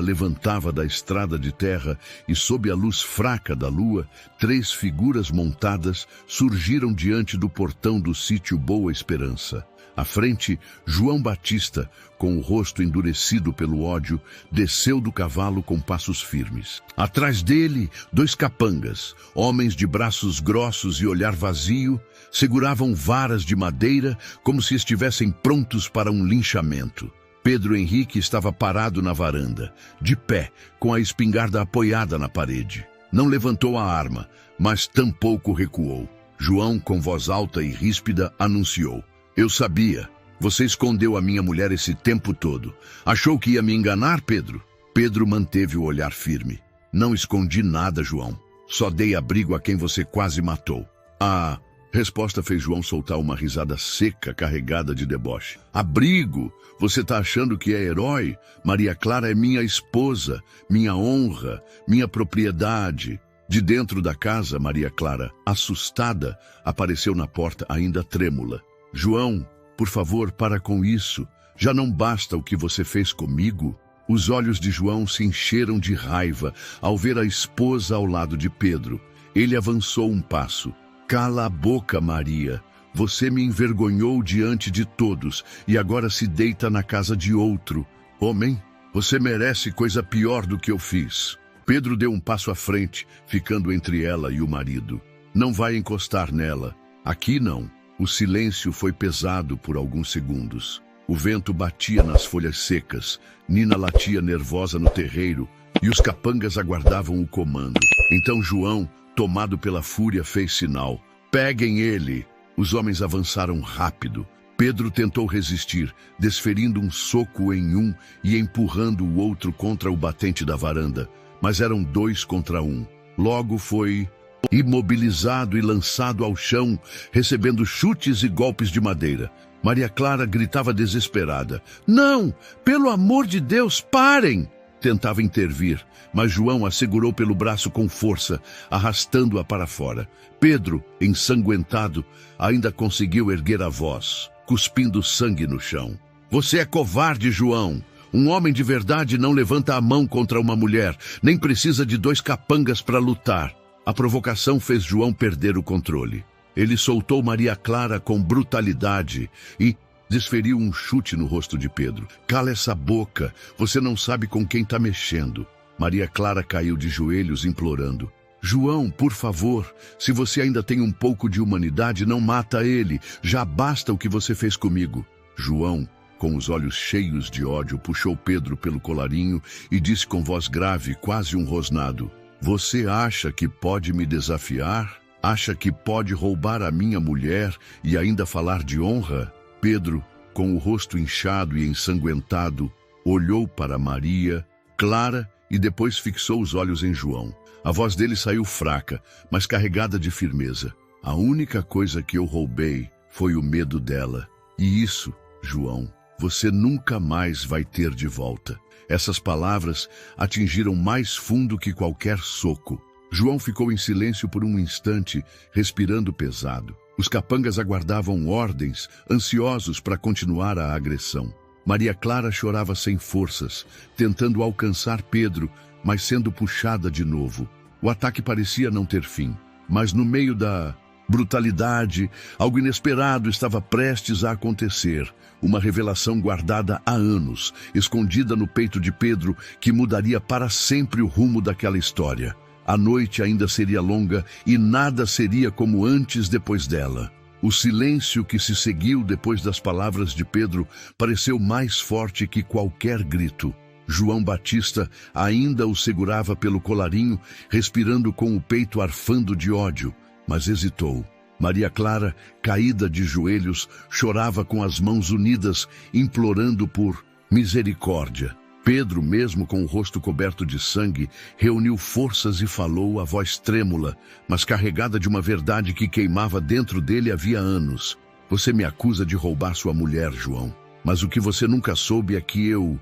levantava da estrada de terra e, sob a luz fraca da lua, 3 figuras montadas surgiram diante do portão do sítio Boa Esperança. À frente, João Batista, com o rosto endurecido pelo ódio, desceu do cavalo com passos firmes. Atrás dele, 2 capangas, homens de braços grossos e olhar vazio, seguravam varas de madeira como se estivessem prontos para um linchamento. Pedro Henrique estava parado na varanda, de pé, com a espingarda apoiada na parede. Não levantou a arma, mas tampouco recuou. João, com voz alta e ríspida, anunciou: "Eu sabia. Você escondeu a minha mulher esse tempo todo. Achou que ia me enganar, Pedro?" Pedro manteve o olhar firme. "Não escondi nada, João. Só dei abrigo a quem você quase matou." "Ah!" Resposta fez João soltar uma risada seca, carregada de deboche. "Abrigo? Você tá achando que é herói? Maria Clara é minha esposa, minha honra, minha propriedade." De dentro da casa, Maria Clara, assustada, apareceu na porta ainda trêmula. "João, por favor, para com isso. Já não basta o que você fez comigo?" Os olhos de João se encheram de raiva ao ver a esposa ao lado de Pedro. Ele avançou um passo. "Cala a boca, Maria. Você me envergonhou diante de todos e agora se deita na casa de outro. Homem, você merece coisa pior do que eu fiz." Pedro deu um passo à frente, ficando entre ela e o marido. "Não vai encostar nela. Aqui não." O silêncio foi pesado por alguns segundos. O vento batia nas folhas secas, Nina latia nervosa no terreiro e os capangas aguardavam o comando. Então João, tomado pela fúria, fez sinal: "Peguem ele!" Os homens avançaram rápido. Pedro tentou resistir, desferindo um soco em um e empurrando o outro contra o batente da varanda. Mas eram 2 contra 1. Logo foi imobilizado e lançado ao chão, recebendo chutes e golpes de madeira. Maria Clara gritava desesperada: "Não! Pelo amor de Deus, parem!" Tentava intervir, mas João a segurou pelo braço com força, arrastando-a para fora. Pedro, ensanguentado, ainda conseguiu erguer a voz, cuspindo sangue no chão. "Você é covarde, João! Um homem de verdade não levanta a mão contra uma mulher, nem precisa de 2 capangas para lutar." A provocação fez João perder o controle. Ele soltou Maria Clara com brutalidade e desferiu um chute no rosto de Pedro. "Cala essa boca, você não sabe com quem está mexendo." Maria Clara caiu de joelhos implorando: "João, por favor, se você ainda tem um pouco de humanidade, não mata ele. Já basta o que você fez comigo." João, com os olhos cheios de ódio, puxou Pedro pelo colarinho e disse com voz grave, quase um rosnado: "Você acha que pode me desafiar? Acha que pode roubar a minha mulher e ainda falar de honra?" Pedro, com o rosto inchado e ensanguentado, olhou para Maria Clara e depois fixou os olhos em João. A voz dele saiu fraca, mas carregada de firmeza. "A única coisa que eu roubei foi o medo dela. E isso, João, você nunca mais vai ter de volta." Essas palavras atingiram mais fundo que qualquer soco. João ficou em silêncio por um instante, respirando pesado. Os capangas aguardavam ordens, ansiosos para continuar a agressão. Maria Clara chorava sem forças, tentando alcançar Pedro, mas sendo puxada de novo. O ataque parecia não ter fim, mas no meio da brutalidade, algo inesperado estava prestes a acontecer. Uma revelação guardada há anos, escondida no peito de Pedro, que mudaria para sempre o rumo daquela história. A noite ainda seria longa e nada seria como antes depois dela. O silêncio que se seguiu depois das palavras de Pedro pareceu mais forte que qualquer grito. João Batista ainda o segurava pelo colarinho, respirando com o peito arfando de ódio, mas hesitou. Maria Clara, caída de joelhos, chorava com as mãos unidas, implorando por misericórdia. Pedro, mesmo com o rosto coberto de sangue, reuniu forças e falou, a voz trêmula, mas carregada de uma verdade que queimava dentro dele havia anos. Você me acusa de roubar sua mulher, João, mas o que você nunca soube é que eu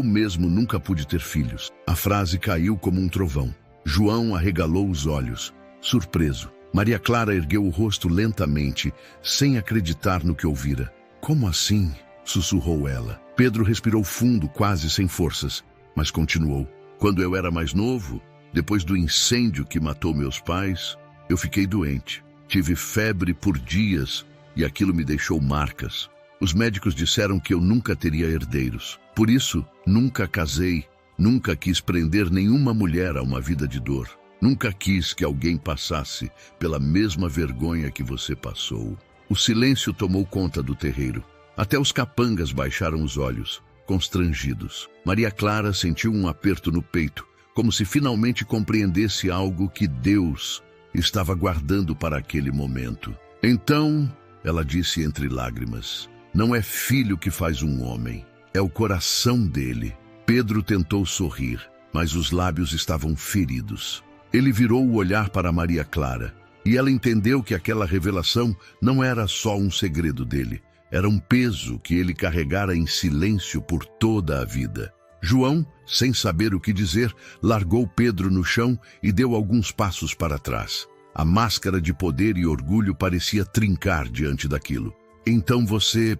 mesmo nunca pude ter filhos. A frase caiu como um trovão. João arregalou os olhos, surpreso. Maria Clara ergueu o rosto lentamente, sem acreditar no que ouvira. Como assim? Sussurrou ela. Pedro respirou fundo, quase sem forças, mas continuou. Quando eu era mais novo, depois do incêndio que matou meus pais, eu fiquei doente. Tive febre por dias e aquilo me deixou marcas. Os médicos disseram que eu nunca teria herdeiros. Por isso, nunca casei, nunca quis prender nenhuma mulher a uma vida de dor. Nunca quis que alguém passasse pela mesma vergonha que você passou. O silêncio tomou conta do terreiro. Até os capangas baixaram os olhos, constrangidos. Maria Clara sentiu um aperto no peito, como se finalmente compreendesse algo que Deus estava guardando para aquele momento. Então, ela disse entre lágrimas, não é filho que faz um homem, é o coração dele. Pedro tentou sorrir, mas os lábios estavam feridos. Ele virou o olhar para Maria Clara, e ela entendeu que aquela revelação não era só um segredo dele. Era um peso que ele carregara em silêncio por toda a vida. João, sem saber o que dizer, largou Pedro no chão e deu alguns passos para trás. A máscara de poder e orgulho parecia trincar diante daquilo. Então você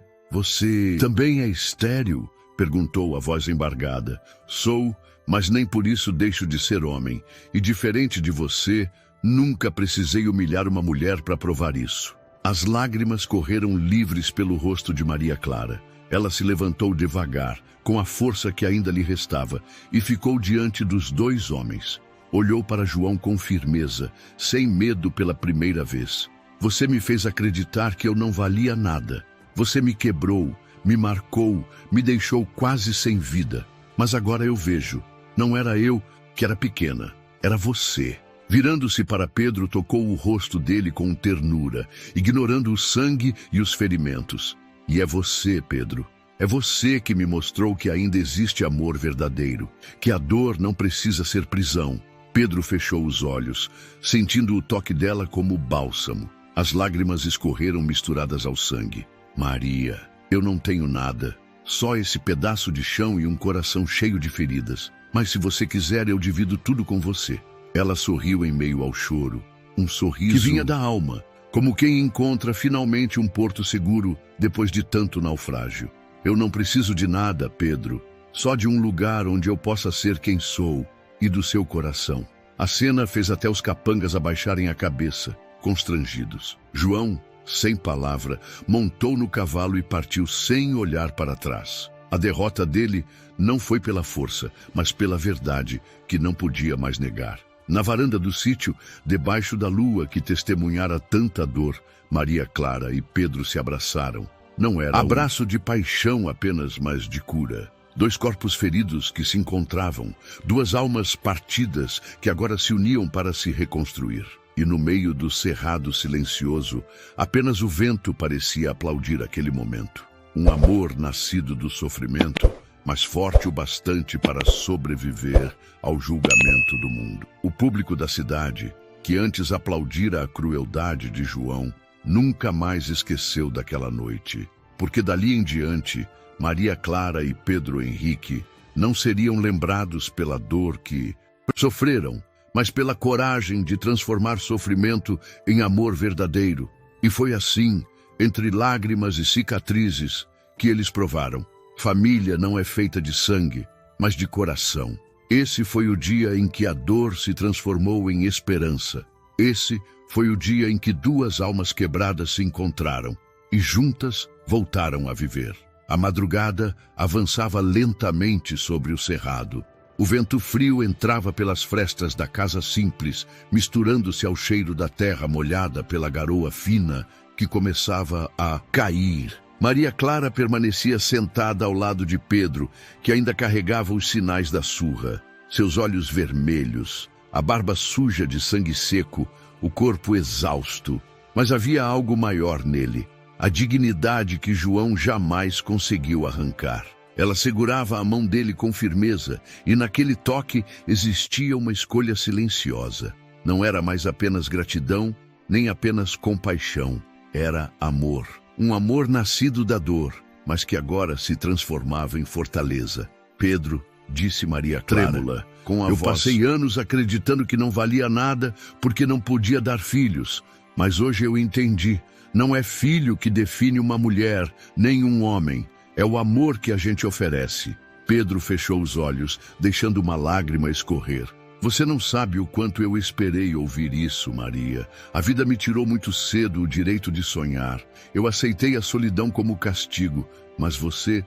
também é estéril? Perguntou a voz embargada. Sou, mas nem por isso deixo de ser homem. E diferente de você, nunca precisei humilhar uma mulher para provar isso. As lágrimas correram livres pelo rosto de Maria Clara. Ela se levantou devagar, com a força que ainda lhe restava, e ficou diante dos dois homens. Olhou para João com firmeza, sem medo pela primeira vez. Você me fez acreditar que eu não valia nada. Você me quebrou, me marcou, me deixou quase sem vida. Mas agora eu vejo, não era eu que era pequena, era você. Virando-se para Pedro, tocou o rosto dele com ternura, ignorando o sangue e os ferimentos. E é você, Pedro. É você que me mostrou que ainda existe amor verdadeiro, que a dor não precisa ser prisão. Pedro fechou os olhos, sentindo o toque dela como bálsamo. As lágrimas escorreram misturadas ao sangue. Maria, eu não tenho nada, só esse pedaço de chão e um coração cheio de feridas. Mas se você quiser, eu divido tudo com você. Ela sorriu em meio ao choro, um sorriso que vinha da alma, como quem encontra finalmente um porto seguro depois de tanto naufrágio. Eu não preciso de nada, Pedro, só de um lugar onde eu possa ser quem sou e do seu coração. A cena fez até os capangas abaixarem a cabeça, constrangidos. João, sem palavra, montou no cavalo e partiu sem olhar para trás. A derrota dele não foi pela força, mas pela verdade, que não podia mais negar. Na varanda do sítio, debaixo da lua que testemunhara tanta dor, Maria Clara e Pedro se abraçaram. Não era abraço de paixão apenas, mas de cura. Dois corpos feridos que se encontravam, duas almas partidas que agora se uniam para se reconstruir. E no meio do cerrado silencioso, apenas o vento parecia aplaudir aquele momento. Um amor nascido do sofrimento, mas forte o bastante para sobreviver ao julgamento do mundo. O público da cidade, que antes aplaudira a crueldade de João, nunca mais esqueceu daquela noite, porque dali em diante, Maria Clara e Pedro Henrique não seriam lembrados pela dor que sofreram, mas pela coragem de transformar sofrimento em amor verdadeiro. E foi assim, entre lágrimas e cicatrizes, que eles provaram. Família não é feita de sangue, mas de coração. Esse foi o dia em que a dor se transformou em esperança. Esse foi o dia em que duas almas quebradas se encontraram e juntas voltaram a viver. A madrugada avançava lentamente sobre o cerrado. O vento frio entrava pelas frestas da casa simples, misturando-se ao cheiro da terra molhada pela garoa fina que começava a cair. Maria Clara permanecia sentada ao lado de Pedro, que ainda carregava os sinais da surra. Seus olhos vermelhos, a barba suja de sangue seco, o corpo exausto. Mas havia algo maior nele, a dignidade que João jamais conseguiu arrancar. Ela segurava a mão dele com firmeza, e naquele toque existia uma escolha silenciosa. Não era mais apenas gratidão, nem apenas compaixão. Era amor. Um amor nascido da dor, mas que agora se transformava em fortaleza. Pedro, disse Maria Clara, trêmula, com a voz. Eu passei anos acreditando que não valia nada porque não podia dar filhos. Mas hoje eu entendi. Não é filho que define uma mulher, nem um homem. É o amor que a gente oferece. Pedro fechou os olhos, deixando uma lágrima escorrer. Você não sabe o quanto eu esperei ouvir isso, Maria. A vida me tirou muito cedo o direito de sonhar. Eu aceitei a solidão como castigo, mas você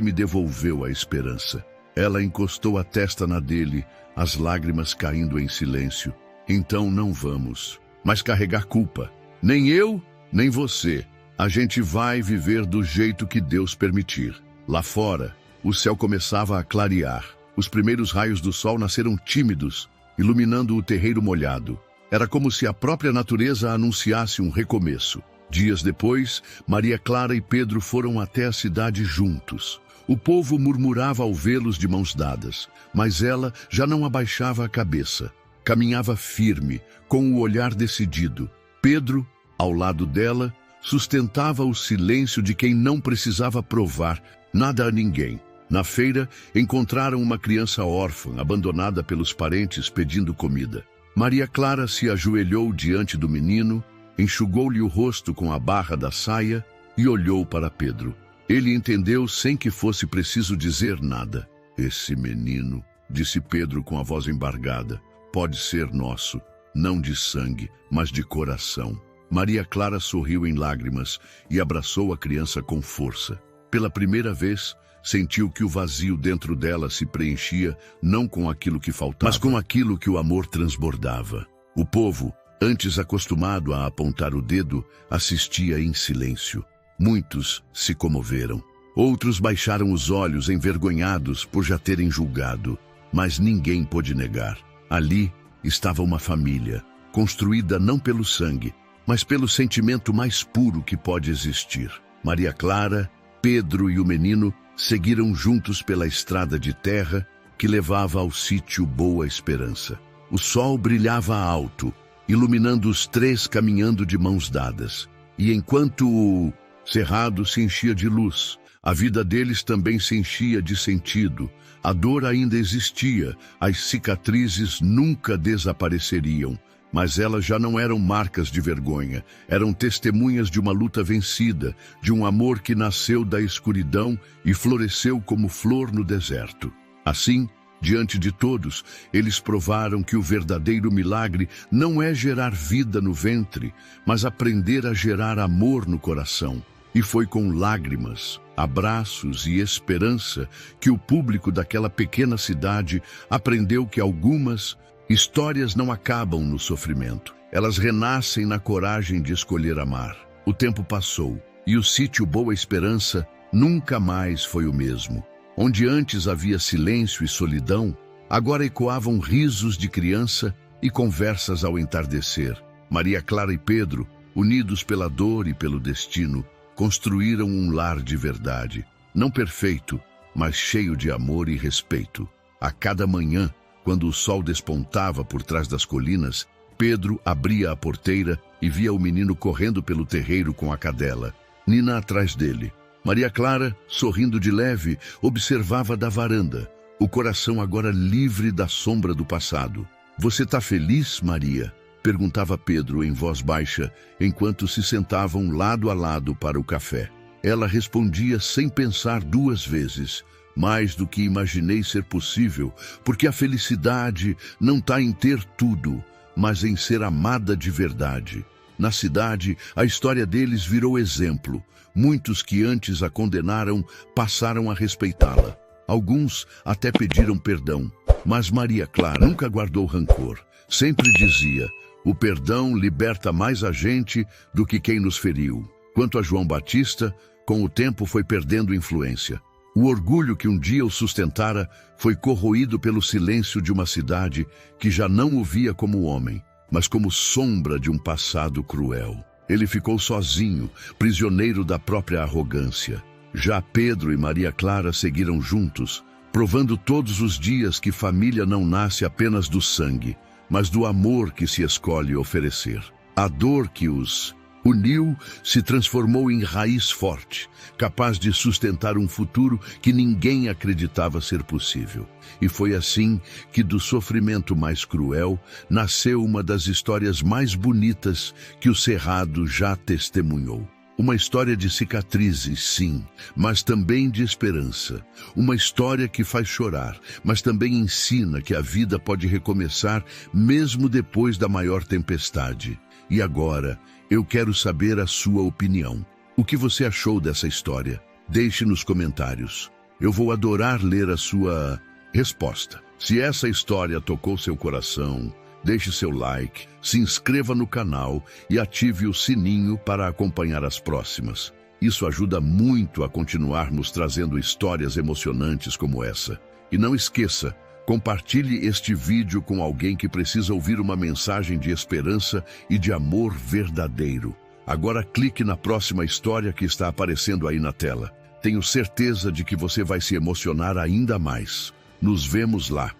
me devolveu a esperança. Ela encostou a testa na dele, as lágrimas caindo em silêncio. Então não vamos mais carregar culpa. Nem eu, nem você. A gente vai viver do jeito que Deus permitir. Lá fora, o céu começava a clarear. Os primeiros raios do sol nasceram tímidos, iluminando o terreiro molhado. Era como se a própria natureza anunciasse um recomeço. Dias depois, Maria Clara e Pedro foram até a cidade juntos. O povo murmurava ao vê-los de mãos dadas, mas ela já não abaixava a cabeça. Caminhava firme, com o olhar decidido. Pedro, ao lado dela, sustentava o silêncio de quem não precisava provar nada a ninguém. Na feira, encontraram uma criança órfã, abandonada pelos parentes pedindo comida. Maria Clara se ajoelhou diante do menino, enxugou-lhe o rosto com a barra da saia e olhou para Pedro. Ele entendeu sem que fosse preciso dizer nada. Esse menino, disse Pedro com a voz embargada, pode ser nosso, não de sangue, mas de coração. Maria Clara sorriu em lágrimas e abraçou a criança com força. Pela primeira vez, sentiu que o vazio dentro dela se preenchia não com aquilo que faltava, mas com aquilo que o amor transbordava. O povo, antes acostumado a apontar o dedo, assistia em silêncio. Muitos se comoveram. Outros baixaram os olhos envergonhados por já terem julgado. Mas ninguém pôde negar. Ali estava uma família, construída não pelo sangue, mas pelo sentimento mais puro que pode existir. Maria Clara, Pedro e o menino seguiram juntos pela estrada de terra que levava ao sítio Boa Esperança. O sol brilhava alto, iluminando os três caminhando de mãos dadas. E enquanto o cerrado se enchia de luz, a vida deles também se enchia de sentido. A dor ainda existia, as cicatrizes nunca desapareceriam, mas elas já não eram marcas de vergonha, eram testemunhas de uma luta vencida, de um amor que nasceu da escuridão e floresceu como flor no deserto. Assim, diante de todos, eles provaram que o verdadeiro milagre não é gerar vida no ventre, mas aprender a gerar amor no coração. E foi com lágrimas, abraços e esperança que o público daquela pequena cidade aprendeu que algumas histórias não acabam no sofrimento. Elas renascem na coragem de escolher amar. O tempo passou e o sítio Boa Esperança nunca mais foi o mesmo. Onde antes havia silêncio e solidão, agora ecoavam risos de criança e conversas ao entardecer. Maria Clara e Pedro, unidos pela dor e pelo destino, construíram um lar de verdade, não perfeito, mas cheio de amor e respeito. A cada manhã, quando o sol despontava por trás das colinas, Pedro abria a porteira e via o menino correndo pelo terreiro com a cadela, Nina atrás dele. Maria Clara, sorrindo de leve, observava da varanda, o coração agora livre da sombra do passado. Você tá feliz, Maria? Perguntava Pedro em voz baixa, enquanto se sentavam lado a lado para o café. Ela respondia sem pensar duas vezes, mais do que imaginei ser possível, porque a felicidade não está em ter tudo, mas em ser amada de verdade. Na cidade, a história deles virou exemplo. Muitos que antes a condenaram passaram a respeitá-la. Alguns até pediram perdão, mas Maria Clara nunca guardou rancor. Sempre dizia: o perdão liberta mais a gente do que quem nos feriu. Quanto a João Batista, com o tempo foi perdendo influência. O orgulho que um dia o sustentara foi corroído pelo silêncio de uma cidade que já não o via como homem, mas como sombra de um passado cruel. Ele ficou sozinho, prisioneiro da própria arrogância. Já Pedro e Maria Clara seguiram juntos, provando todos os dias que família não nasce apenas do sangue, mas do amor que se escolhe oferecer. A dor que os uniu se transformou em raiz forte, capaz de sustentar um futuro que ninguém acreditava ser possível. E foi assim que do sofrimento mais cruel nasceu uma das histórias mais bonitas que o Cerrado já testemunhou. Uma história de cicatrizes, sim, mas também de esperança. Uma história que faz chorar, mas também ensina que a vida pode recomeçar mesmo depois da maior tempestade. E agora, eu quero saber a sua opinião. O que você achou dessa história? Deixe nos comentários. Eu vou adorar ler a sua resposta. Se essa história tocou seu coração, deixe seu like, se inscreva no canal e ative o sininho para acompanhar as próximas. Isso ajuda muito a continuarmos trazendo histórias emocionantes como essa. E não esqueça, compartilhe este vídeo com alguém que precisa ouvir uma mensagem de esperança e de amor verdadeiro. Agora clique na próxima história que está aparecendo aí na tela. Tenho certeza de que você vai se emocionar ainda mais. Nos vemos lá.